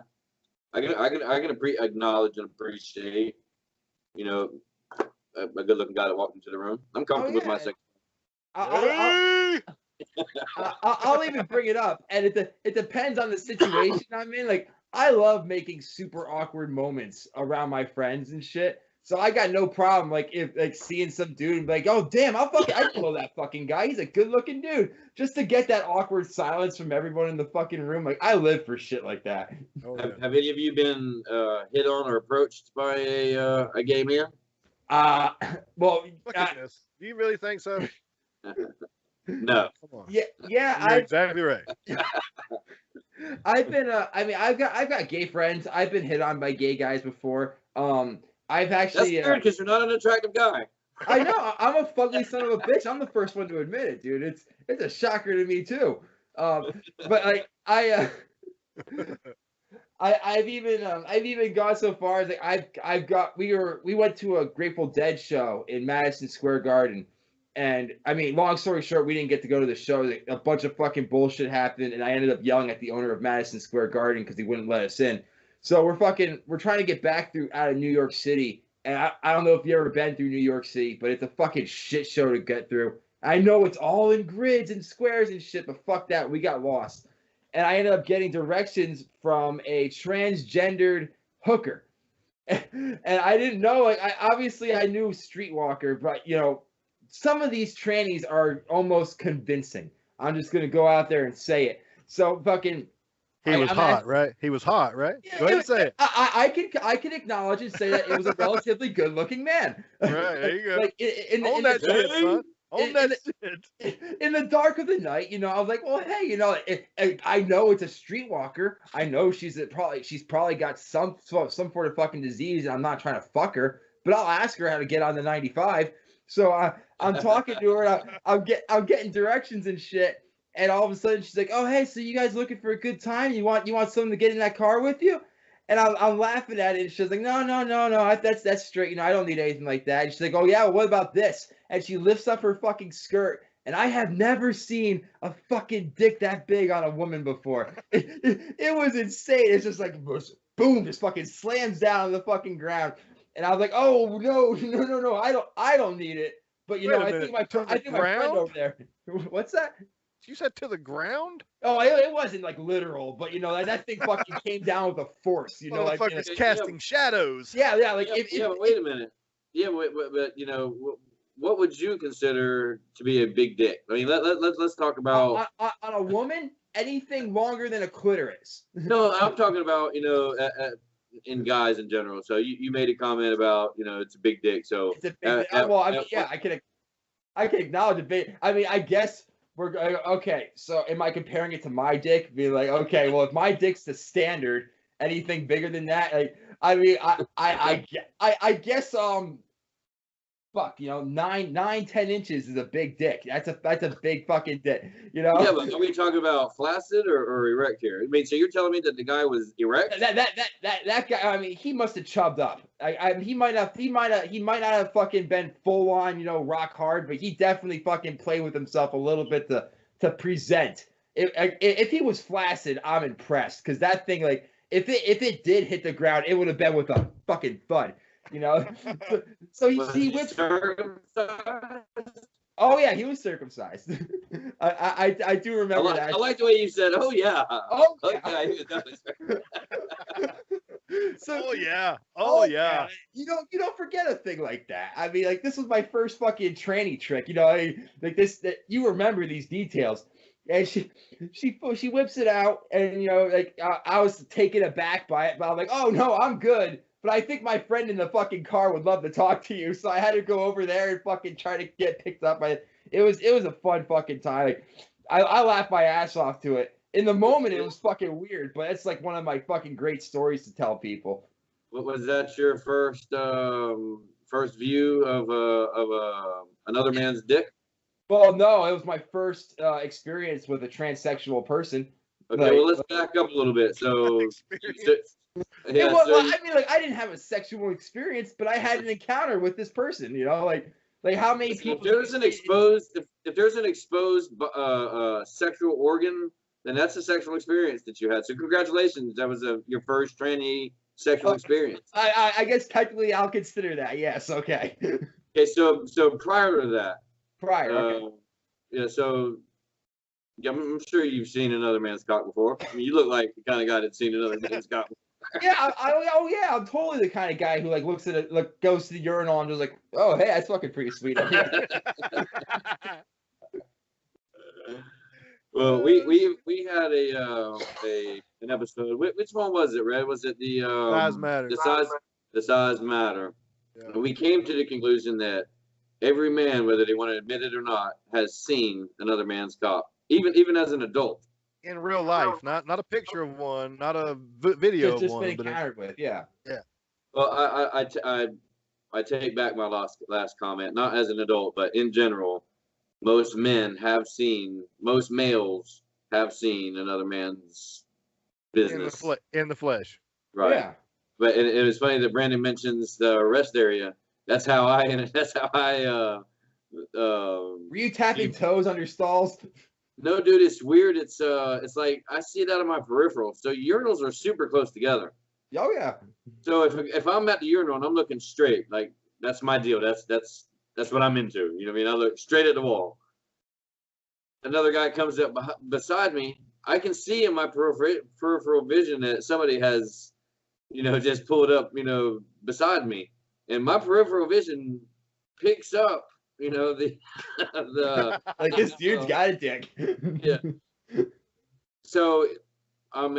I can acknowledge and appreciate, a good-looking guy that walked into the room. I'm comfortable with my sex. I'll even bring it up, and it depends on the situation I'm in. Like, I love making super awkward moments around my friends and shit. So I got no problem, if seeing some dude and be like, oh damn, I know that fucking guy. He's a good looking dude. Just to get that awkward silence from everyone in the fucking room. Like, I live for shit like that. Have any of you been hit on or approached by a gay man? Well, look at this. Do you really think so? No. Come on. Yeah. You're exactly right. I've been I've got gay friends. I've been hit on by gay guys before. I've actually. That's weird because you're not an attractive guy. I know. I'm a fugly son of a bitch. I'm the first one to admit it, dude. It's a shocker to me too. But I've even gone so far as we went to a Grateful Dead show in Madison Square Garden, and I mean, long story short, we didn't get to go to the show. A bunch of fucking bullshit happened, and I ended up yelling at the owner of Madison Square Garden because he wouldn't let us in. So we're trying to get back out of New York City, and I don't know if you've ever been through New York City, but it's a fucking shit show to get through. I know it's all in grids and squares and shit, but fuck that. We got lost. And I ended up getting directions from a transgendered hooker. And I didn't know, like, I knew Streetwalker, but, you know, some of these trannies are almost convincing. I'm just going to go out there and say it. So fucking... He was hot, right? He was hot, right? Yeah, Go ahead and say it. I can acknowledge and say that it was a relatively good-looking man. Right, there you go. Like Own that shit, son. Own that shit. In the dark of the night, you know, I was like, well, hey, you know, I know it's a streetwalker. I know she's probably got some sort of fucking disease, and I'm not trying to fuck her, but I'll ask her how to get on the 95. So I'm talking to her. I'm getting directions and shit. And all of a sudden, she's like, "Oh, hey, so you guys looking for a good time? You want someone to get in that car with you?" And I'm laughing at it. And she's like, "No, that's straight. You know, I don't need anything like that." And she's like, "Oh yeah, well, what about this?" And she lifts up her fucking skirt. And I have never seen a fucking dick that big on a woman before. It was insane. It's just like boom, just fucking slams down on the fucking ground. And I was like, "Oh no, I don't need it." But you know, I think my friend over there. What's that? You said to the ground? Oh, it wasn't like literal, but you know that thing fucking came down with a force. You know, like casting shadows. Yeah. Like but wait a minute. Yeah, but you know, what would you consider to be a big dick? I mean, let's talk about on a woman. Anything longer than a clitoris. No, I'm talking about, you know, in guys in general. So you made a comment about, you know, it's a big dick. So it's a big well, I mean, yeah, I can acknowledge it. Big. I mean, I guess. We're okay. So, am I comparing it to my dick? Being like, okay, well, if my dick's the standard, anything bigger than that, like, I mean, I guess, fuck, you know, 9, 10 inches is a big dick. That's a big fucking dick, you know. Yeah, but are we talking about flaccid or erect here? I mean, so you're telling me that the guy was erect? That guy. I mean, he must have chubbed up. He might not have fucking been full on, you know, rock hard, but he definitely fucking played with himself a little bit to present. If he was flaccid, I'm impressed, because that thing, like, if it did hit the ground, it would have been with a fucking thud. You know, so he whipped. Oh yeah, he was circumcised. I do remember that. I like the way you said, "Oh yeah." Oh yeah. He was definitely So, oh yeah. You don't forget a thing like that. I mean, like, this was my first fucking tranny trick. You know, like this. That you remember these details. And she whips it out, and you know, like I was taken aback by it, but I'm like, "Oh no, I'm good." But I think my friend in the fucking car would love to talk to you, so I had to go over there and fucking try to get picked up by it. It was a fun fucking time. Like, I laughed my ass off to it. In the moment, it was fucking weird, but it's like one of my fucking great stories to tell people. What was that? Your first view of another man's dick? Well, no, it was my first experience with a transsexual person. Okay, well, let's back up a little bit. So. Yeah, well, I mean, like, I didn't have a sexual experience, but I had an encounter with this person. You know, like how many people? If there's an exposed sexual organ, then that's a sexual experience that you had. So congratulations, that was your first tranny sexual experience. I guess technically I'll consider that. Yes. Okay. Okay. So prior to that. Okay. Yeah. So. Yeah, I'm sure you've seen another man's cock before. I mean, you look like the kind of guy that's seen another man's cock before. Yeah, I'm totally the kind of guy who like looks at it, like goes to the urinal and just like, oh hey, that's fucking pretty sweet. Well, we had an episode. Which one was it, Red? Was it the Size Matter? The Size Matter. Yeah. We came to the conclusion that every man, whether they want to admit it or not, has seen another man's cock, even as an adult. In real life, not a picture of one, not a video just of one. Been encountered with, yeah. Well, I take back my last comment. Not as an adult, but in general, most males have seen another man's business in the flesh. Right. Yeah. But it was funny that Branden mentions the rest area. That's how I. Were you tapping toes on your stalls? No, dude, it's weird. It's like I see it out of my peripheral. So urinals are super close together. Oh yeah. So if I'm at the urinal and I'm looking straight, like that's my deal. That's what I'm into. You know what I mean? I look straight at the wall. another guy comes up beside me. I can see in my peripheral vision that somebody has, just pulled up, beside me, and my peripheral vision picks up, the Like this dude's got a dick. yeah. So I've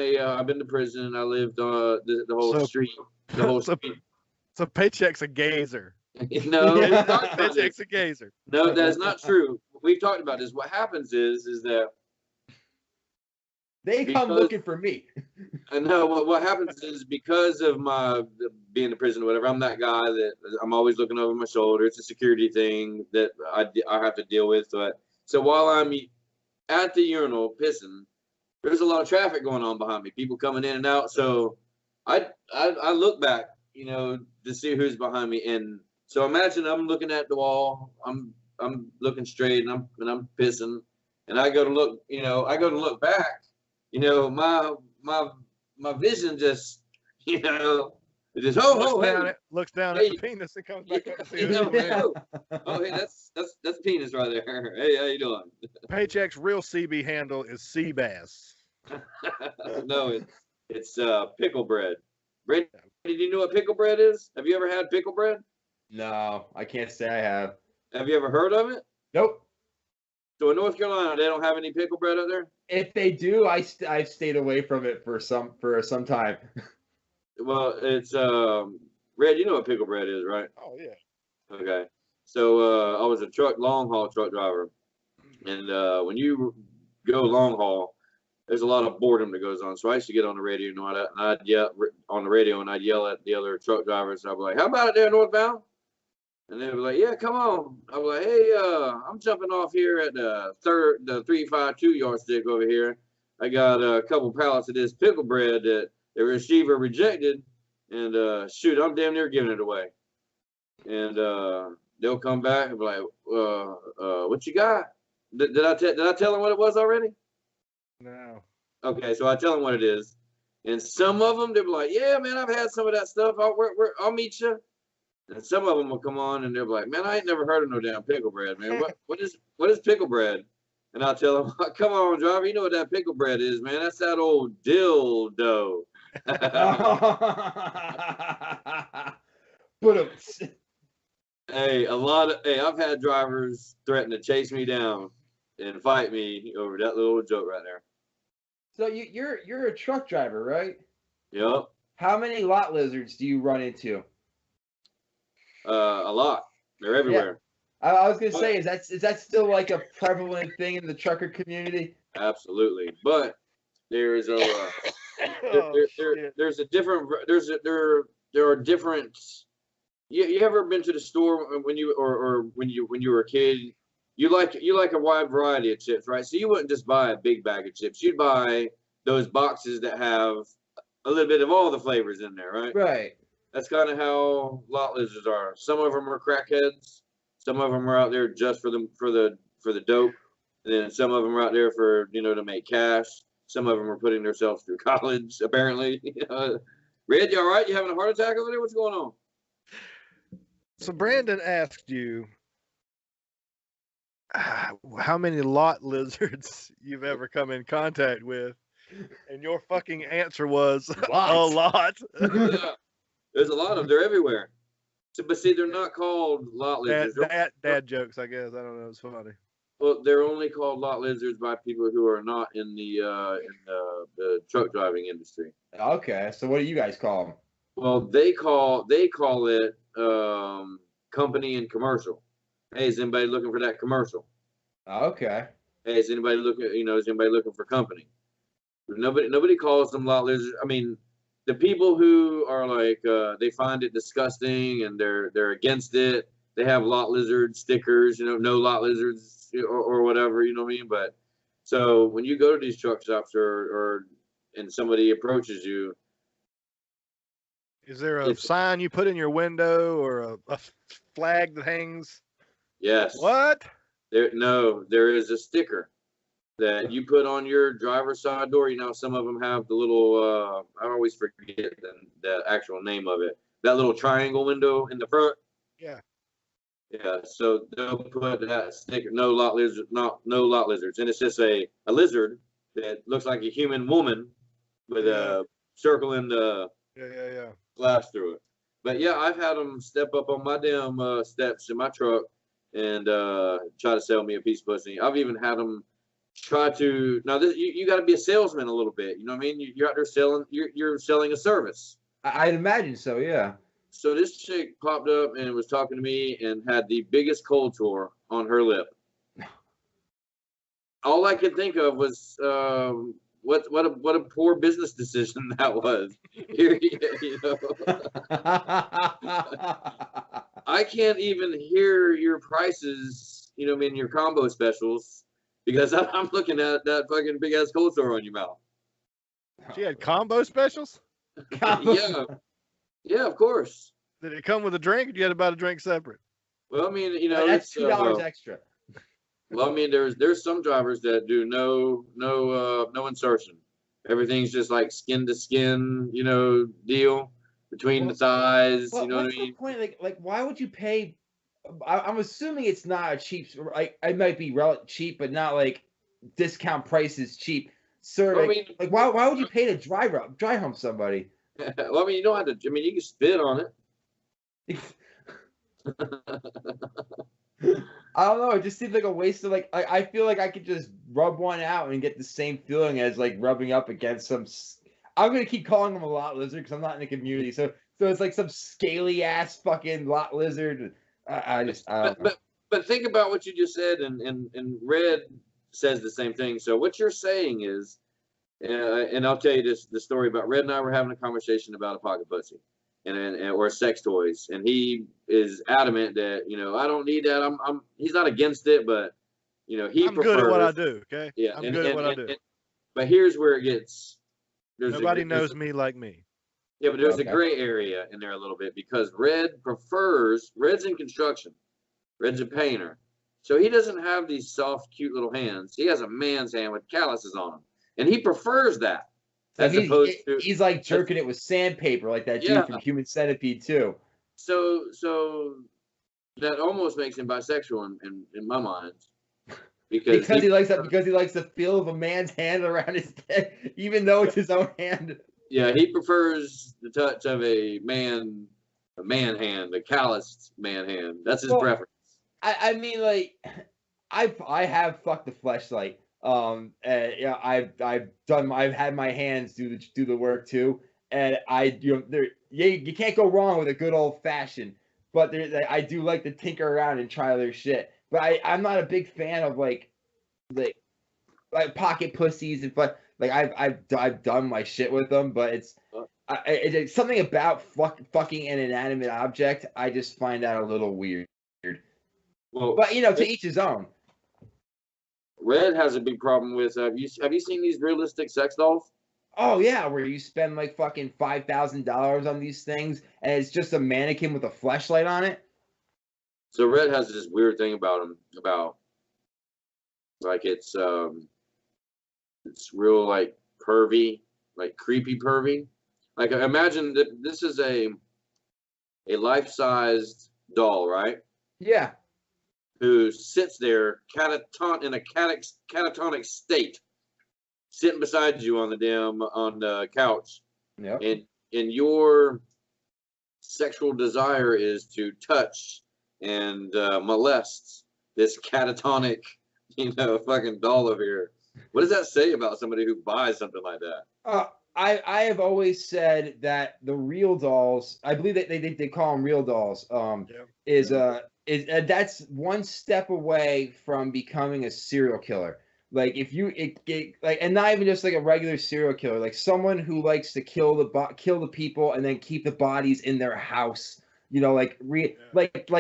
been to prison, and I lived the whole street, street. So Paycheck's a gazer. No, we've talked about this. Paycheck's a gazer. No, that's not true. We've talked about this. What happens is that they come looking for me. I know what happens is because of my being in prison or whatever, I'm that guy that I'm always looking over my shoulder. It's a security thing that I have to deal with. So while I'm at the urinal pissing, there's a lot of traffic going on behind me, people coming in and out. So I look back, to see who's behind me. And so imagine I'm looking at the wall, I'm looking straight, and I'm pissing, and I go to look back. My vision just, it just looks down at the penis and comes back up to see you. Oh, hey, that's penis right there. Hey, how you doing? Paycheck's real CB handle is Seabass. No, it's pickle bread. Branden, did you know what pickle bread is? Have you ever had pickle bread? No, I can't say I have. Have you ever heard of it? Nope. So in North Carolina, they don't have any pickle bread up there? If they do, I've stayed away from it for some time. Well, it's Red, you know what pickle bread is, right? Oh yeah. Okay. So I was a long haul truck driver, and when you go long haul, there's a lot of boredom that goes on. So I used to get on the radio and I'd yell on the radio, and I'd yell at the other truck drivers. I'd be like, "How about it there northbound?" And they were like, "Yeah, come on." I was like, "Hey, I'm jumping off here at the 352 yardstick over here. I got a couple pallets of this pickle bread that the receiver rejected, and shoot, I'm damn near giving it away." And they'll come back and be like, "What you got?" Did I tell them what it was already? No. Okay, so I tell them what it is, and some of them they'll be like, "Yeah, man, I've had some of that stuff. I'll meet you." And some of them will come on and they'll be like, "Man, I ain't never heard of no damn pickle bread, man. What is pickle bread?" And I'll tell them, "Come on, driver, you know what that pickle bread is, man. That's that old dildo." Hey, I've had drivers threaten to chase me down and fight me over that little joke right there. So you're a truck driver, right? Yep. How many lot lizards do you run into? A lot. They're everywhere. Yeah. I was gonna say, is that still like a prevalent thing in the trucker community? Absolutely, but there's a there's a different there are different. You ever been to the store when you were a kid? You like a wide variety of chips, right? So you wouldn't just buy a big bag of chips. You'd buy those boxes that have a little bit of all the flavors in there, right? Right. That's kind of how lot lizards are. Some of them are crackheads. Some of them are out there just for the dope. And then some of them are out there for to make cash. Some of them are putting themselves through college, apparently. Red, you all right? You having a heart attack over there? What's going on? So Branden asked you how many lot lizards you've ever come in contact with, and your fucking answer was a lot. Yeah. There's a lot of them. They're everywhere. But see, they're not called lot lizards. Dad jokes, I guess. I don't know. It's funny. Well, they're only called lot lizards by people who are not in the truck driving industry. Okay, so what do you guys call them? Well, they call it company and commercial. Hey, is anybody looking for that commercial? Okay. Hey, is anybody looking for company? Nobody calls them lot lizards. I mean, the people who are like they find it disgusting and they're against it. They have lot lizard stickers, no lot lizards or whatever, you know what I mean? But so when you go to these truck stops and somebody approaches you, is there a sign you put in your window or a flag that hangs? Yes. What? There is a sticker that you put on your driver's side door. Some of them have the little, I always forget the actual name of it. That little triangle window in the front. Yeah. Yeah, so they'll put that sticker, no lot lizards, and it's just a lizard that looks like a human woman with a circle in the Yeah. glass through it. But yeah, I've had them step up on my damn steps in my truck and try to sell me a piece of pussy. I've even had them try to. Now this, you got to be a salesman a little bit. You know what I mean? You're out there selling. You're selling a service. I'd imagine so. Yeah. So this chick popped up and was talking to me and had the biggest cold sore on her lip. All I could think of was what a poor business decision that was. Here, you know, I can't even hear your prices. You know, I mean your combo specials because I'm looking at that fucking big ass cold sore on your mouth. She had combo specials? Yeah, of course. Did it come with a drink, or you had to buy a drink separate? Well, I mean, you know, that's $2 extra. Well, I mean, there's some drivers that do no insertion. Everything's just like skin to skin, you know, deal between the thighs. You know what I mean? What's the point? Like, why would you pay? I'm assuming it's not a cheap. Like, it might be cheap, but not like discount prices cheap. Sir, Well, I mean, like why would you pay to dry hump somebody? well, I mean, you don't have to. I mean, you can spit on it. I don't know. It just seems like a waste of like. I feel like I could just rub one out and get the same feeling as like rubbing up against some. I'm gonna keep calling them a lot lizard because I'm not in the community. So it's like some scaly ass fucking lot lizard. I don't know. But think about what you just said, and Red says the same thing. So what you're saying is, and I'll tell you the story about Red and I were having a conversation about a pocket pussy, and or sex toys, and he is adamant that I don't need that. He's not against it, but I'm good at what I do. Okay. Yeah, I'm good at what I do. But here's where it gets. Nobody knows me like me. Yeah, but there's a gray area in there a little bit because Red's in construction. Red's a painter. So he doesn't have these soft, cute little hands. He has a man's hand with calluses on them. And he prefers that. He's like jerking it with sandpaper like that dude from Human Centipede too. So that almost makes him bisexual in my mind. Because he likes the feel of a man's hand around his neck, even though it's his own hand. Yeah, he prefers the touch of a man hand, a calloused man hand. That's his preference. I mean, like, I have fucked the fleshlight. I've had my hands do the work too, and you can't go wrong with a good old fashioned. But I do like to tinker around and try their shit. But I'm not a big fan of like pocket pussies and like I've done my shit with them, but it's something about fucking an inanimate object. I just find that a little weird. Well, but to each his own. Red has a big problem with. Have you seen these realistic sex dolls? Oh yeah, where you spend like fucking $5,000 on these things, and it's just a mannequin with a fleshlight on it. So Red has this weird thing about him, like it's real like pervy, like creepy pervy. Like imagine that this is a life-sized doll, right? Yeah. Who sits there in a catatonic state, sitting beside you on the couch. Yeah. And your sexual desire is to touch and molest this catatonic, fucking doll over here. What does that say about somebody who buys something like that? I have always said that the real dolls, I believe that they call them real dolls, is that's one step away from becoming a serial killer. Like if and not even just like a regular serial killer, like someone who likes to kill the people and then keep the bodies in their house. Like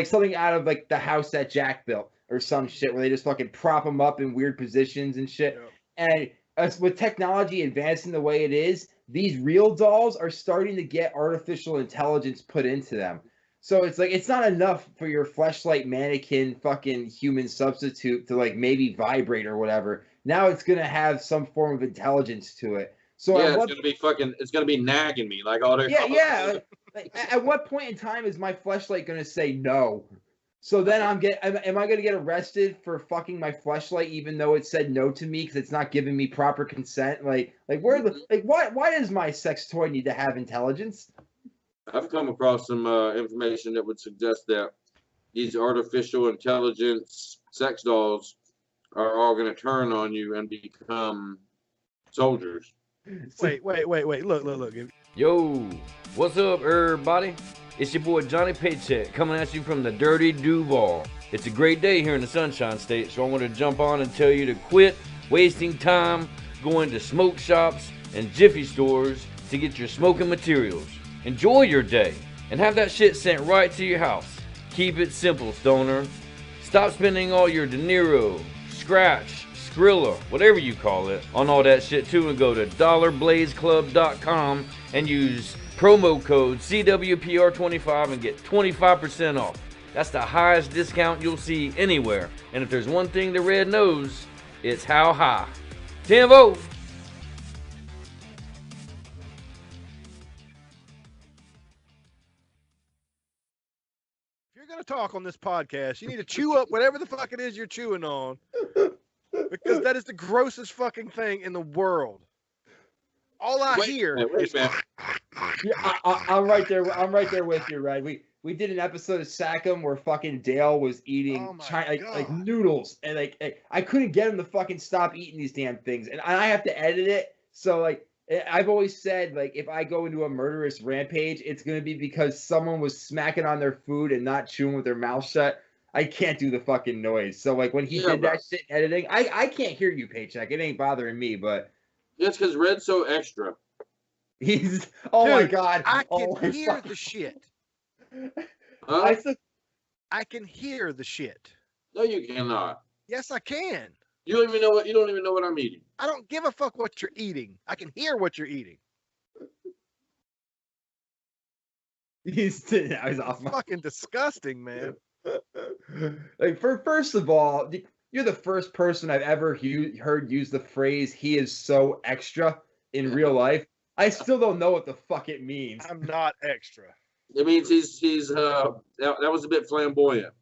something out of like the house that Jack built or some shit where they just fucking prop them up in weird positions and shit. Yeah. And with technology advancing the way it is, these real dolls are starting to get artificial intelligence put into them. So it's like it's not enough for your fleshlight mannequin fucking human substitute to like maybe vibrate or whatever. Now it's gonna have some form of intelligence to it. So it's gonna be nagging me like all the Like, at what point in time is my fleshlight gonna say no? So then am I gonna get arrested for fucking my fleshlight even though it said no to me because it's not giving me proper consent? Why does my sex toy need to have intelligence? I've come across some information that would suggest that these artificial intelligence sex dolls are all going to turn on you and become soldiers. Wait. Look. Yo, what's up, everybody? It's your boy Johnny Paycheck coming at you from the dirty Duval. It's a great day here in the Sunshine State, so I wanted to jump on and tell you to quit wasting time going to smoke shops and jiffy stores to get your smoking materials. Enjoy your day and have that shit sent right to your house. Keep it simple, stoner. Stop spending all your De Niro, Scratch, Skrilla, whatever you call it, on all that shit too, and go to dollarblazeclub.com and use promo code CWPR25 and get 25% off. That's the highest discount you'll see anywhere. And if there's one thing the Red knows, it's how high. 10 votes. If you're gonna talk on this podcast, you need to chew up whatever the fuck it is you're chewing on, because that is the grossest fucking thing in the world. All I hear is. Yeah, I'm right there. I'm right there with you, Red. We did an episode of Sackham where fucking Dale was eating like noodles, and like I couldn't get him to fucking stop eating these damn things, and I have to edit it. So like I've always said, like if I go into a murderous rampage, it's gonna be because someone was smacking on their food and not chewing with their mouth shut. I can't do the fucking noise. So like when he did that shit editing, I can't hear you, Paycheck. It ain't bothering me, but it's because Red's so extra. He's my god! I can hear the shit. Huh? I can hear the shit. No, you cannot. Yes, I can. You don't even know what I'm eating. I don't give a fuck what you're eating. I can hear what you're eating. He's off. Fucking disgusting, man. Like first of all, you're the first person I've ever heard use the phrase "he is so extra" in real life. I still don't know what the fuck it means. I'm not extra. It means he's that was a bit flamboyant.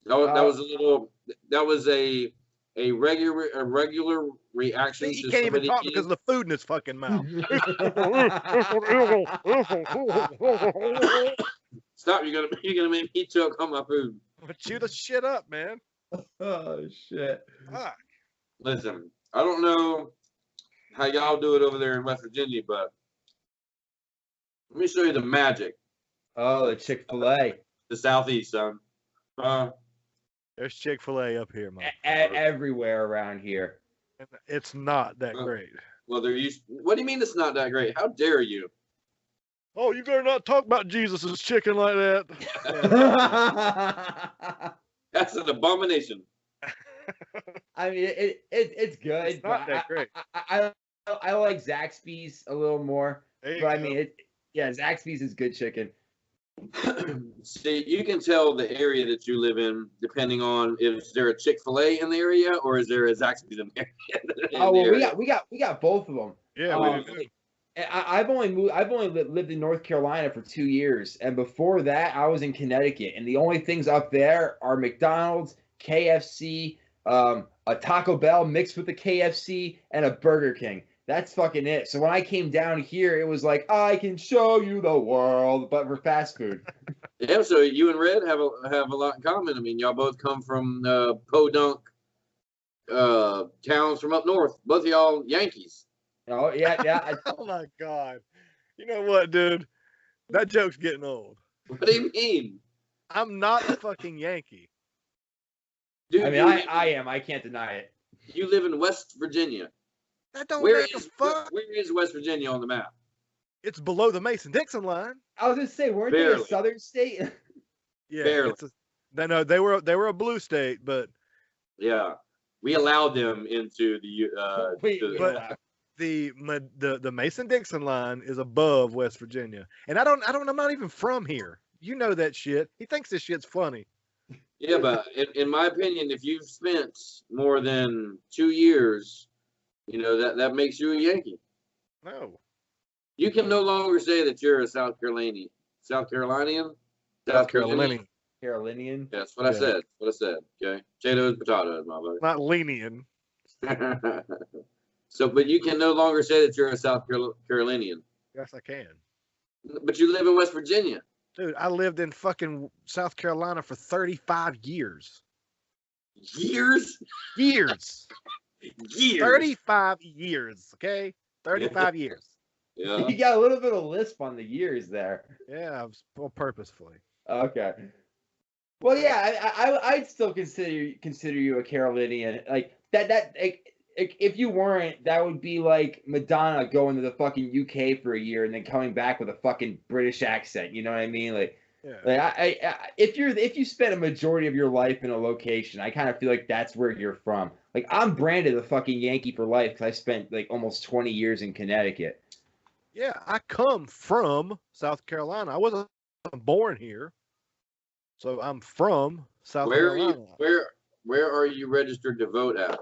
That was a regular reaction. He can't even talk because of the food in his fucking mouth. Stop! You're gonna make me choke on my food. Chew the shit up, man. Oh shit! Fuck. Listen, I don't know how y'all do it over there in West Virginia, but let me show you the magic. Oh, the Chick-fil-A. The Southeast, son. There's Chick-fil-A up here, man. Everywhere around here. It's not that great. Well, what do you mean it's not that great? How dare you? Oh, you better not talk about Jesus' chicken like that. That's an abomination. I mean, it's good. It's not that great. I like Zaxby's a little more, but I mean, Zaxby's is good chicken. See, you can tell the area that you live in depending on is there a Chick-fil-A in the area or is there a Zaxby's in the area. We got both of them. Yeah. I've only lived in North Carolina for 2 years, and before that, I was in Connecticut, and the only things up there are McDonald's, KFC, a Taco Bell mixed with the KFC, and a Burger King. That's fucking it. So when I came down here, it was like, I can show you the world, but for fast food. Yeah, so you and Red have a lot in common. I mean, y'all both come from podunk towns from up north. Both of y'all Yankees. Oh, yeah. Oh, my God. You know what, dude? That joke's getting old. What do you mean? I'm not a fucking Yankee. Dude, I mean, I am. I can't deny it. You live in West Virginia. That don't make a fuck. Where is West Virginia on the map? It's below the Mason-Dixon line. I was gonna say, weren't they a southern state? Yeah, barely. No, they were a blue state, but yeah, we allowed them into the. The Mason-Dixon line is above West Virginia, and I'm not even from here. You know that shit. He thinks this shit's funny. Yeah, but in my opinion, if you've spent more than 2 years. You know, that makes you a Yankee. No. You can no longer say that you're a South Carolinian. South Carolinian? Carolinian. That's what I Yeah. said. That's what I said. Okay. Potatoes, potatoes, my buddy. Not lenient. So, but you can no longer say that you're a South Carolinian. Yes, I can. But you live in West Virginia. Dude, I lived in fucking South Carolina for 35 years. Years? Years. Years. 35 years, okay? 35 years. Yeah. You got a little bit of lisp on the years there. Yeah, well, purposefully. Okay. Well, yeah, I'd still consider you a Carolinian. Like that if you weren't, that would be like Madonna going to the fucking UK for a year and then coming back with a fucking British accent. You know what I mean? Like, yeah. If you spent a majority of your life in a location, I kind of feel like that's where you're from. Like, I'm Branden, a fucking Yankee for life, because I spent like almost 20 years in Connecticut. Yeah, I come from South Carolina. I wasn't born here, so I'm from South Carolina. Where are you registered to vote at?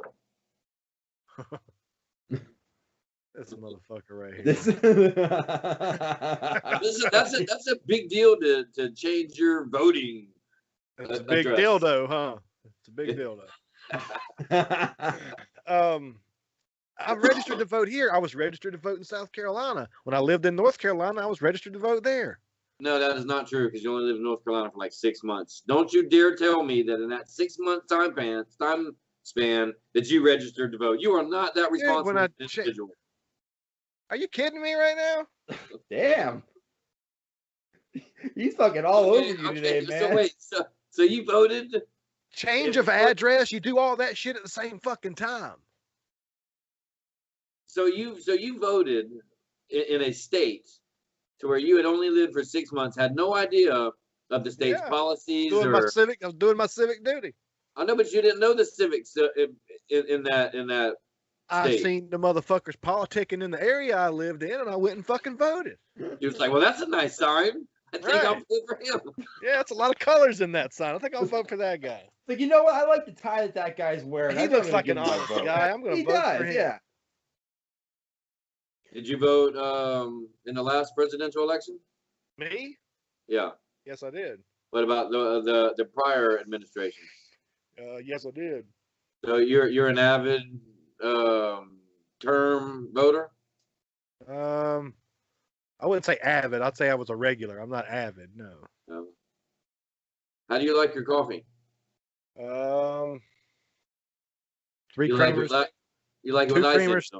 This motherfucker right here. That's a big deal to change your voting. It's a big dildo, huh? It's a big dildo. I'm registered to vote here. I was registered to vote in South Carolina. When I lived in North Carolina, I was registered to vote there. No, that is not true because you only lived in North Carolina for like 6 months. Don't you dare tell me that in that 6 month time span that you registered to vote. You are not that responsible individual. Are you kidding me right now? Damn. He's fucking all over you today, man. So wait, so you voted? Change of address, you do all that shit at the same fucking time. So you voted in a state to where you had only lived for 6 months, had no idea of the state's policies. I was doing my civic duty. I know, but you didn't know the civics in that. I seen the motherfuckers politicking in the area I lived in, and I went and fucking voted. You was like, well, that's a nice sign. I think I'll vote for him. Yeah, it's a lot of colors in that sign. I think I'll vote for that guy. Like, you know what? I like the tie that guy's wearing. He looks like an honest guy. I'm going to vote for him. Yeah. Did you vote in the last presidential election? Me? Yeah. Yes, I did. What about the prior administration? Yes, I did. So you're an avid term voter? I wouldn't say avid. I'd say I was a regular. I'm not avid. No. How do you like your coffee? 3 creamers. You like it 2 with ice? creamers.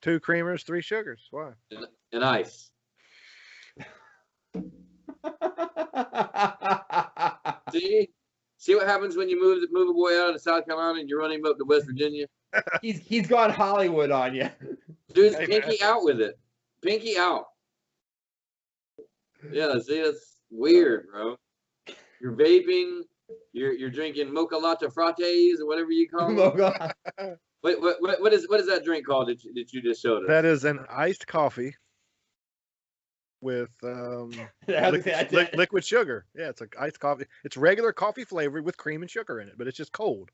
2 creamers, 3 sugars. Why? And ice. See what happens when you move a boy out of South Carolina and you run him up to West Virginia? He's gone Hollywood on you. Dude's pinky out with it. Pinky out. Yeah, see, that's weird, bro. You're vaping. You're drinking mocha latte frattes or whatever you call it. Wait, what is that drink called that you just showed us? That is an iced coffee with liquid sugar. Yeah, it's an iced coffee. It's regular coffee flavored with cream and sugar in it, but it's just cold.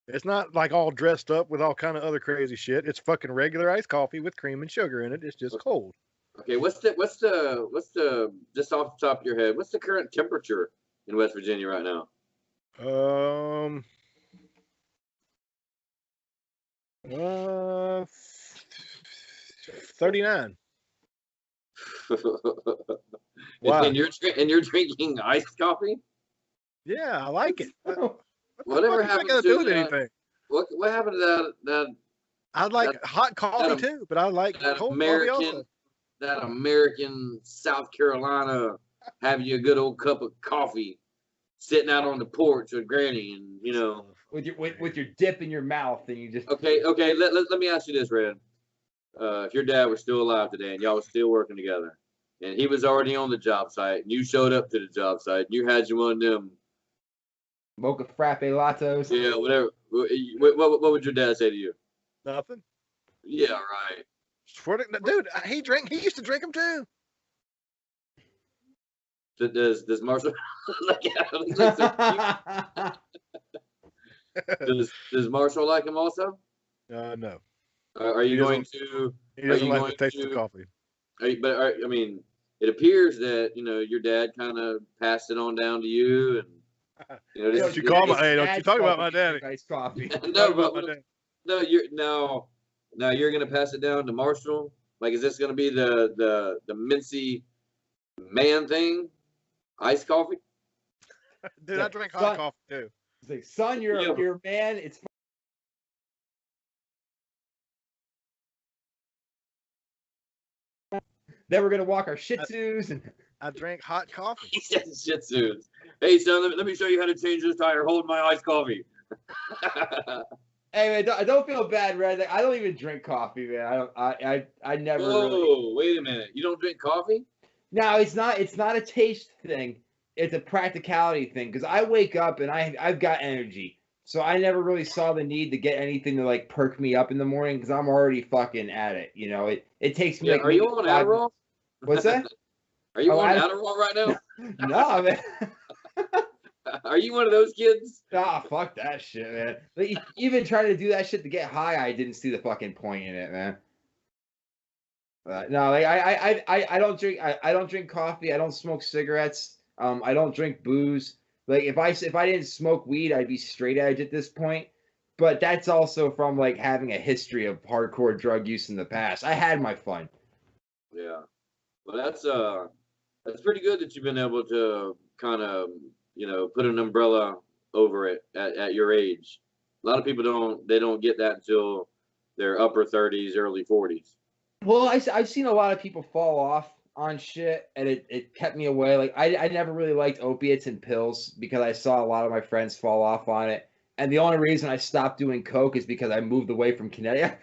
It's not like all dressed up with all kind of other crazy shit. It's fucking regular iced coffee with cream and sugar in it. It's just cold. Okay, what's the just off the top of your head? What's the current temperature in West Virginia right now? 39. Wow. And you're drinking iced coffee? Yeah, I like it. Whatever happened to do with anything? What happened to that? I like hot coffee too, but I like cold coffee also. That American South Carolina, have you a good old cup of coffee, sitting out on the porch with Granny, and with your dip in your mouth, and you just okay. Let me ask you this, Red. If your dad was still alive today and y'all was still working together, and he was already on the job site, and you showed up to the job site, and you had you one of them mocha frappe lattes. Yeah, whatever. What would your dad say to you? Nothing. Yeah, right. Dude, he used to drink them too. Does Marshall does Marshall like him also? No. Are you going to? He doesn't like the taste of coffee. I mean, it appears that your dad kind of passed it on down to you, and This Don't is you call my, this- hey, don't you talk about my daddy. Iced coffee. No, Talk about but my daddy. no, now you're gonna pass it down to Marshall. Like, is this gonna be the mincy man thing? Iced coffee? Dude, I drink hot Son- coffee too. It's like, son, you're Yeah. you're a man. It's then we're gonna walk our Shih Tzus and I drink hot coffee. He said Shih Tzus. Hey son, let me show you how to change this tire. Hold my iced coffee. hey man, don't feel bad, Red. Like, I don't even drink coffee, man. I never really. Whoa, wait a minute. You don't drink coffee? No, it's not a taste thing. It's a practicality thing because I wake up and I've got energy, so I never really saw the need to get anything to like perk me up in the morning because I'm already fucking at it. You know, it takes me. Yeah, like are you maybe on 5 Adderall? What's that? Are you Oh, on I- Adderall right now? No, man. Are you one of those kids? Nah, fuck that shit, man. Like, even trying to do that shit to get high, I didn't see the fucking point in it, man. No, like I don't drink. I don't drink coffee. I don't smoke cigarettes. I don't drink booze. Like if I didn't smoke weed, I'd be straight edge at this point. But that's also from like having a history of hardcore drug use in the past. I had my fun. Yeah. Well, that's pretty good that you've been able to kind of, put an umbrella over it at your age. A lot of people don't get that until their upper 30s, early 40s. Well, I've seen a lot of people fall off on shit, and it kept me away. Like I never really liked opiates and pills because I saw a lot of my friends fall off on it. And the only reason I stopped doing coke is because I moved away from Connecticut.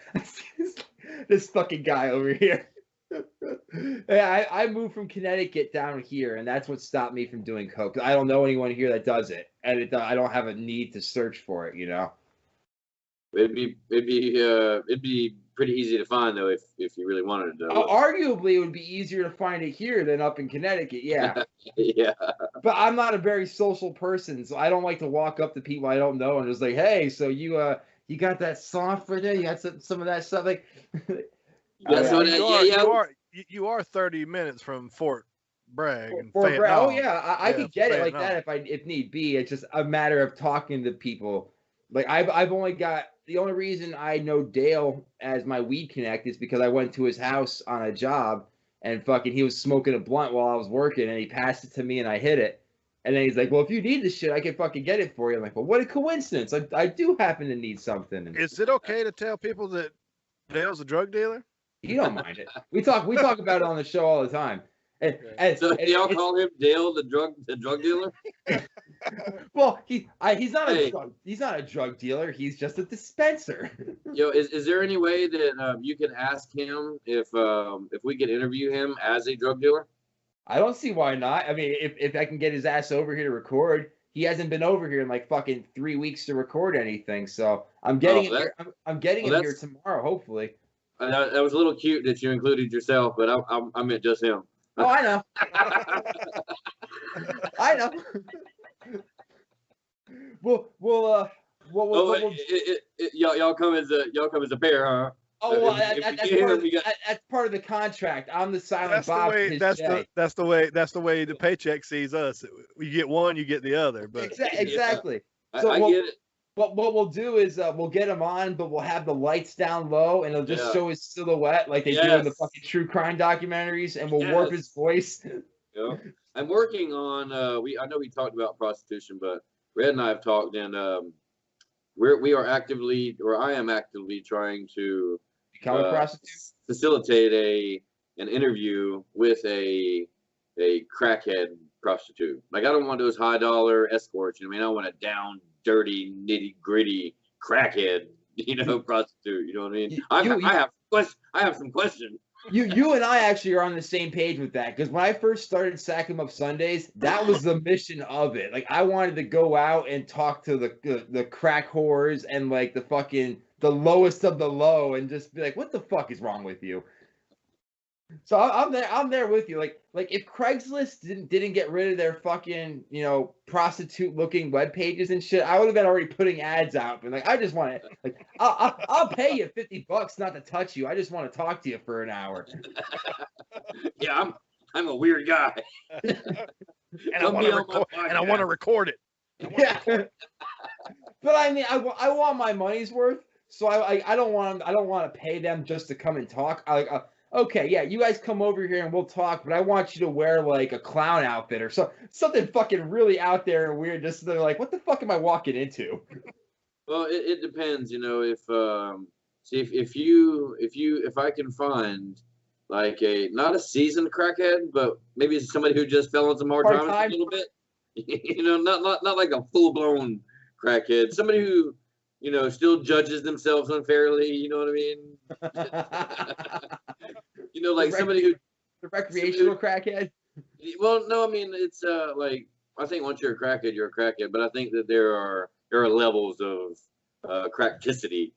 This fucking guy over here. Yeah, I moved from Connecticut down here, and that's what stopped me from doing coke. I don't know anyone here that does it, and I don't have a need to search for it. It'd be pretty easy to find though if you really wanted to. Arguably, it would be easier to find it here than up in Connecticut. Yeah. Yeah. But I'm not a very social person, so I don't like to walk up to people I don't know and just like, hey, so you got that software there? You got some of that stuff? Like, That's what You are 30 minutes from Fort Bragg and oh Fayetteville. yeah, I could get it like that if need be. It's just a matter of talking to people. Like I've only got the only reason I know Dale as my weed connect is because I went to his house on a job and fucking he was smoking a blunt while I was working and he passed it to me and I hit it. And then he's like, well, if you need this shit, I can fucking get it for you. I'm like, well, what a coincidence. I do happen to need something. And Is it okay to tell people that Dale's a drug dealer? he don't mind it. We talk about it on the show all the time. So y'all call him Dale the drug dealer? Well, he's not a drug dealer. He's just a dispenser. Is there any way that you can ask him if we could interview him as a drug dealer? I don't see why not. I mean, if I can get his ass over here to record, he hasn't been over here in like fucking 3 weeks to record anything. So I'm getting I'm getting him here tomorrow, hopefully. That was a little cute that you included yourself, but I meant just him. Oh, I know. I know. Y'all come as a pair, huh? Oh, well, that's part of the contract. I'm the silent Bob. That's the way the Paycheck sees us. You get one, you get the other. But exactly. Yeah. So I get it. What we'll do is we'll get him on, but we'll have the lights down low, and it'll just show his silhouette like they do in the fucking true crime documentaries, and we'll warp his voice. Yeah. I'm working on. I know we talked about prostitution, but Red and I have talked, and I am actively trying to become a prostitute, facilitate an interview with a crackhead prostitute. Like I don't want those high dollar escorts. I want a down, dirty, nitty gritty crackhead, prostitute. You know what I mean? I have some questions. You and I actually are on the same page with that because when I first started Sack 'em Up Sundays, that was the mission of it. Like I wanted to go out and talk to the crack whores and like the lowest of the low and just be like, what the fuck is wrong with you? So I'm there with you. Like if Craigslist didn't get rid of their fucking prostitute looking web pages and shit, I would have been already putting ads out. But like I just want to I'll pay you $50 not to touch you. I just want to talk to you for an hour. Yeah, I'm a weird guy. and I want to record it. Yeah. But I mean, I want my money's worth, so I don't want to pay them just to come and talk. Okay, yeah, you guys come over here and we'll talk, but I want you to wear like a clown outfit or something fucking really out there and weird. Just so they're like, what the fuck am I walking into? Well, it depends, if see if I can find like not a seasoned crackhead, but maybe somebody who just fell on some hard times a little bit. Not like a full blown crackhead. Somebody who, still judges themselves unfairly. You know what I mean? Like somebody who the recreational crackhead. Well, no, I mean it's like I think once you're a crackhead, you're a crackhead. But I think that there are levels of crackticity.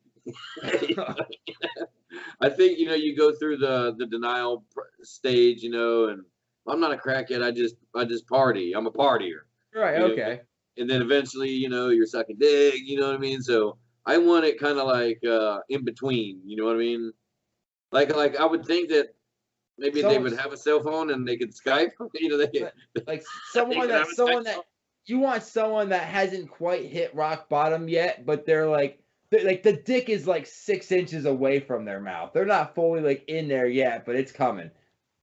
I think you go through the denial stage, and I'm not a crackhead. I just party. I'm a partier. Right. Okay. And then eventually, you're sucking dick. You know what I mean? So I want it kind of like in between. You know what I mean? Like I would think that maybe they would have a cell phone and they could Skype. Like someone that you want someone that hasn't quite hit rock bottom yet, but they're like the dick is like 6 inches away from their mouth. They're not fully like in there yet, but it's coming.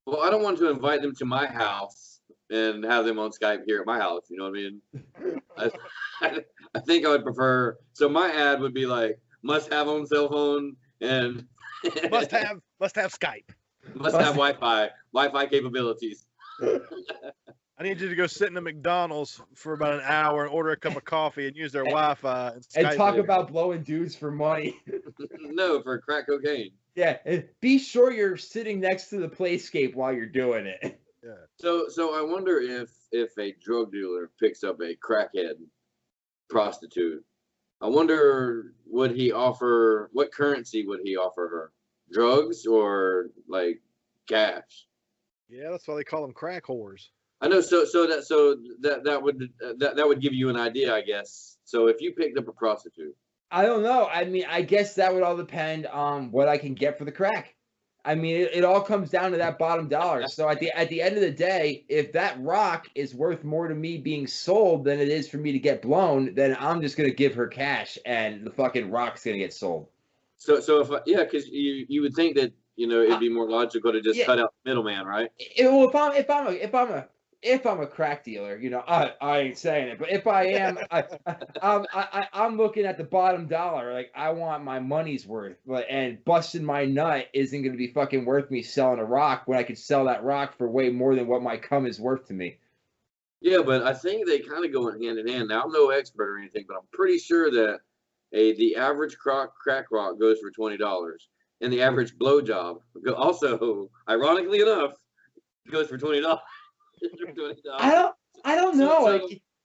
Well, I don't want to invite them to my house and have them on Skype here at my house. You know what I mean? I think I would prefer. So my ad would be like, must have on cell phone and must have Skype. Must have Wi-Fi capabilities. I need you to go sit in a McDonald's for about an hour and order a cup of coffee and use their Wi-Fi and talk about blowing dudes for money. No, for crack cocaine. Yeah, and be sure you're sitting next to the playscape while you're doing it. Yeah. So I wonder if a drug dealer picks up a crackhead prostitute, I wonder what currency would he offer her? Drugs or like cash? Yeah, that's why they call them crack whores. I know. So that would give you an idea, I guess. So if you picked up a prostitute, I don't know. I mean, I guess that would all depend on what I can get for the crack. I mean, it all comes down to that bottom dollar. So at the end of the day, if that rock is worth more to me being sold than it is for me to get blown, then I'm just gonna give her cash, and the fucking rock's gonna get sold. So because you would think that it'd be more logical to just cut out the middleman, right? Well, if I'm a crack dealer, I ain't saying it, but if I am, I'm looking at the bottom dollar. Like, I want my money's worth, and busting my nut isn't going to be fucking worth me selling a rock when I could sell that rock for way more than what my cum is worth to me. Yeah, but I think they kind of go hand in hand. Now, I'm no expert or anything, but I'm pretty sure that the average crack rock goes for $20, and the average blowjob also, ironically enough, goes for $20. I don't know.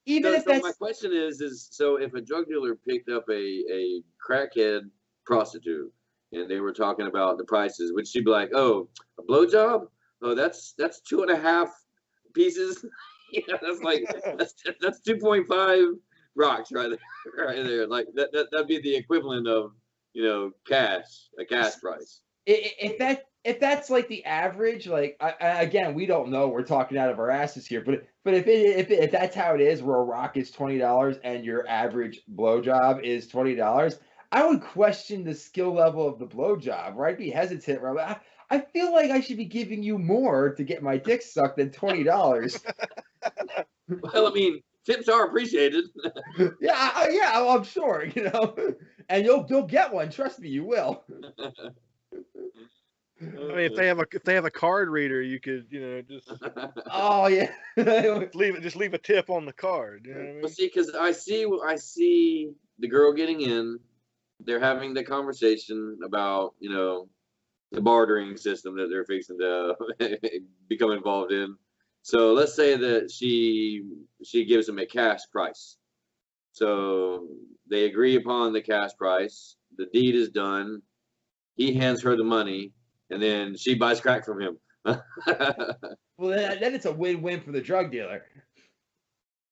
My question is so if a drug dealer picked up a crackhead prostitute and they were talking about the prices, would she be like, oh, a blowjob? Oh, that's 2.5 pieces. That's like that's 2.5 rocks right there. Like that'd be the equivalent of a cash price. If that's like the average, like again, we don't know. We're talking out of our asses here, but if that's how it is, where a rock is $20 and your average blowjob is $20, I would question the skill level of the blowjob. Or I'd be hesitant. Right? I feel like I should be giving you more to get my dick sucked than $20. Well, I mean, tips are appreciated. yeah, I'm sure. And you'll get one. Trust me, you will. I mean, if they have a card reader, you could, just oh yeah, leave a tip on the card. You know what I mean? Well, see, because I see the girl getting in. They're having the conversation about the bartering system that they're fixing to become involved in. So let's say that she gives them a cash price. So they agree upon the cash price. The deed is done. He hands her the money. And then she buys crack from him. Well, then it's a win-win for the drug dealer.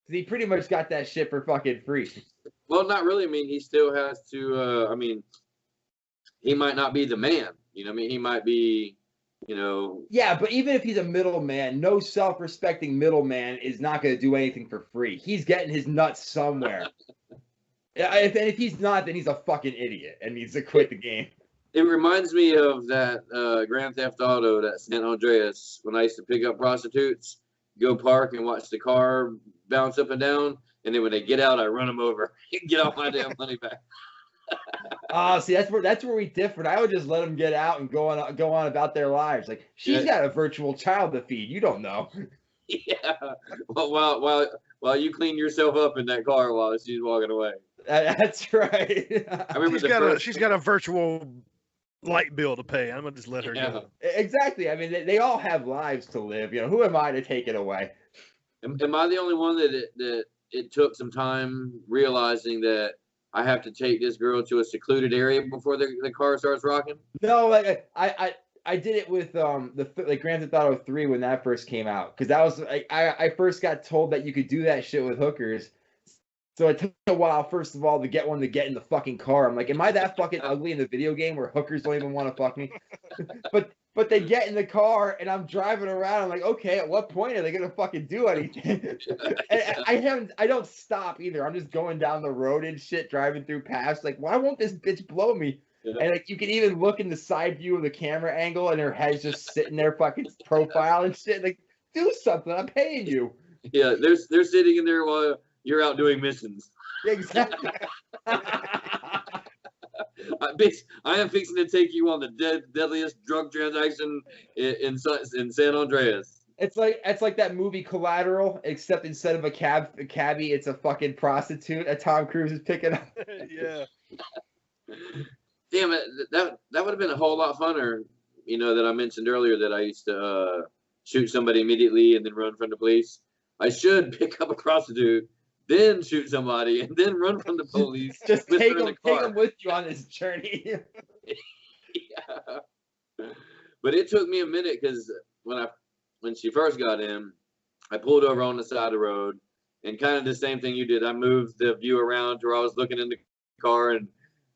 He pretty much got that shit for fucking free. Well, not really. I mean, he still has to. He might not be the man. He might be You know. Yeah, but even if he's a middleman, no self-respecting middleman is not going to do anything for free. He's getting his nuts somewhere. If he's not, then he's a fucking idiot and needs to quit the game. It reminds me of that Grand Theft Auto, that San Andreas, when I used to pick up prostitutes, go park and watch the car bounce up and down, and then when they get out, I run them over and get all my damn money back. See, that's where we differ. I would just let them get out and go on about their lives. Like, she's got a virtual child to feed. You don't know. Yeah. While you clean yourself up in that car while she's walking away. That's right. I remember she's got a virtual light bill to pay. I'm gonna just let her go. Exactly. I mean, they all have lives to live. You know, who am I to take it away? Am I the only one that it took some time realizing that I have to take this girl to a secluded area before the car starts rocking? No, like I did it with the Grand Theft Auto 3 when that first came out, because that was I first got told that you could do that shit with hookers. So it took a while, first of all, to get in the fucking car. I'm like, am I that fucking ugly in the video game where hookers don't even want to fuck me? But they get in the car and I'm driving around. I'm like, okay, at what point are they gonna fucking do anything? And I don't stop either. I'm just going down the road and shit, driving through paths. Like, why won't this bitch blow me? Yeah. And like, you can even look in the side view of the camera angle, and her head's just sitting there, fucking profile and shit. Like, do something. I'm paying you. Yeah, they're sitting in there while you're out doing missions. Exactly. I am fixing to take you on the deadliest drug transaction in San Andreas. It's like that movie Collateral, except instead of a cabbie, it's a fucking prostitute that Tom Cruise is picking up. Yeah. Damn it, that would have been a whole lot funner. You know, that I mentioned earlier that I used to shoot somebody immediately and then run from the police. I should pick up a prostitute, then shoot somebody, and then run from the police. Just take them with you on this journey. Yeah. But it took me a minute, because when she first got in, I pulled over on the side of the road, and kind of the same thing you did. I moved the view around to where I was looking in the car, and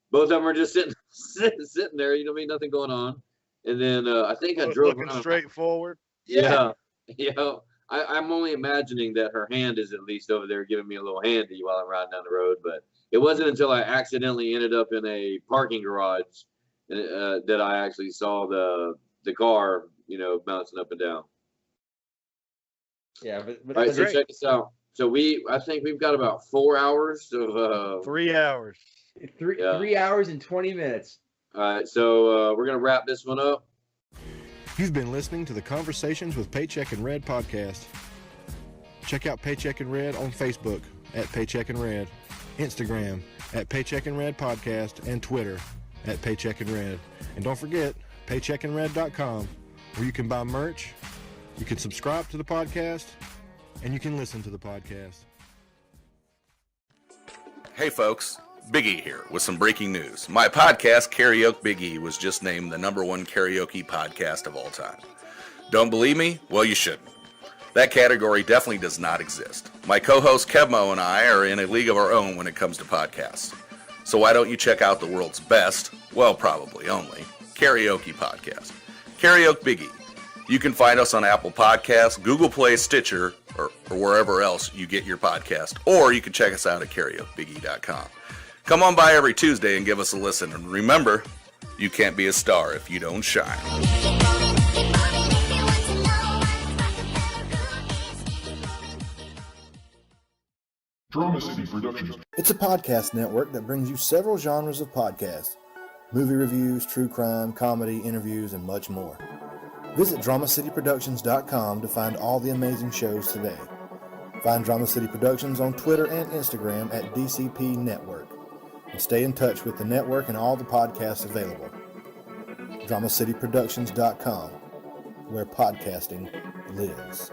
both of them were just sitting there. You know what I mean? Nothing going on. And then I think I drove looking straight forward. Yeah. Yeah. I'm only imagining that her hand is at least over there giving me a little handy while I'm riding down the road. But it wasn't until I accidentally ended up in a parking garage that I actually saw the car, you know, bouncing up and down. Yeah, but all right, so check this out. So I think we've got about 4 hours of 3 hours. 3 hours and 20 minutes. All right, so we're gonna wrap this one up. You've been listening to the Conversations with Paycheck and Red podcast. Check out Paycheck and Red on Facebook at Paycheck and Red, Instagram at Paycheck and Red podcast, and Twitter at Paycheck and Red. And don't forget, paycheckandred.com, where you can buy merch, you can subscribe to the podcast, and you can listen to the podcast. Hey folks, Big E here with some breaking news. My podcast, Karaok Big E, was just named the #1 karaoke podcast of all time. Don't believe me? Well, you shouldn't. That category definitely does not exist. My co-host Kevmo and I are in a league of our own when it comes to podcasts. So why don't you check out the world's best, well, probably only, karaoke podcast, Karaok Big E. You can find us on Apple Podcasts, Google Play, Stitcher, or wherever else you get your podcast, or you can check us out at karaokebiggie.com. Come on by every Tuesday and give us a listen. And remember, you can't be a star if you don't shine. Drama City Productions. It's a podcast network that brings you several genres of podcasts: movie reviews, true crime, comedy, interviews, and much more. Visit DramaCityProductions.com to find all the amazing shows today. Find Drama City Productions on Twitter and Instagram at DCP Network. And stay in touch with the network and all the podcasts available. DramaCityProductions.com, where podcasting lives.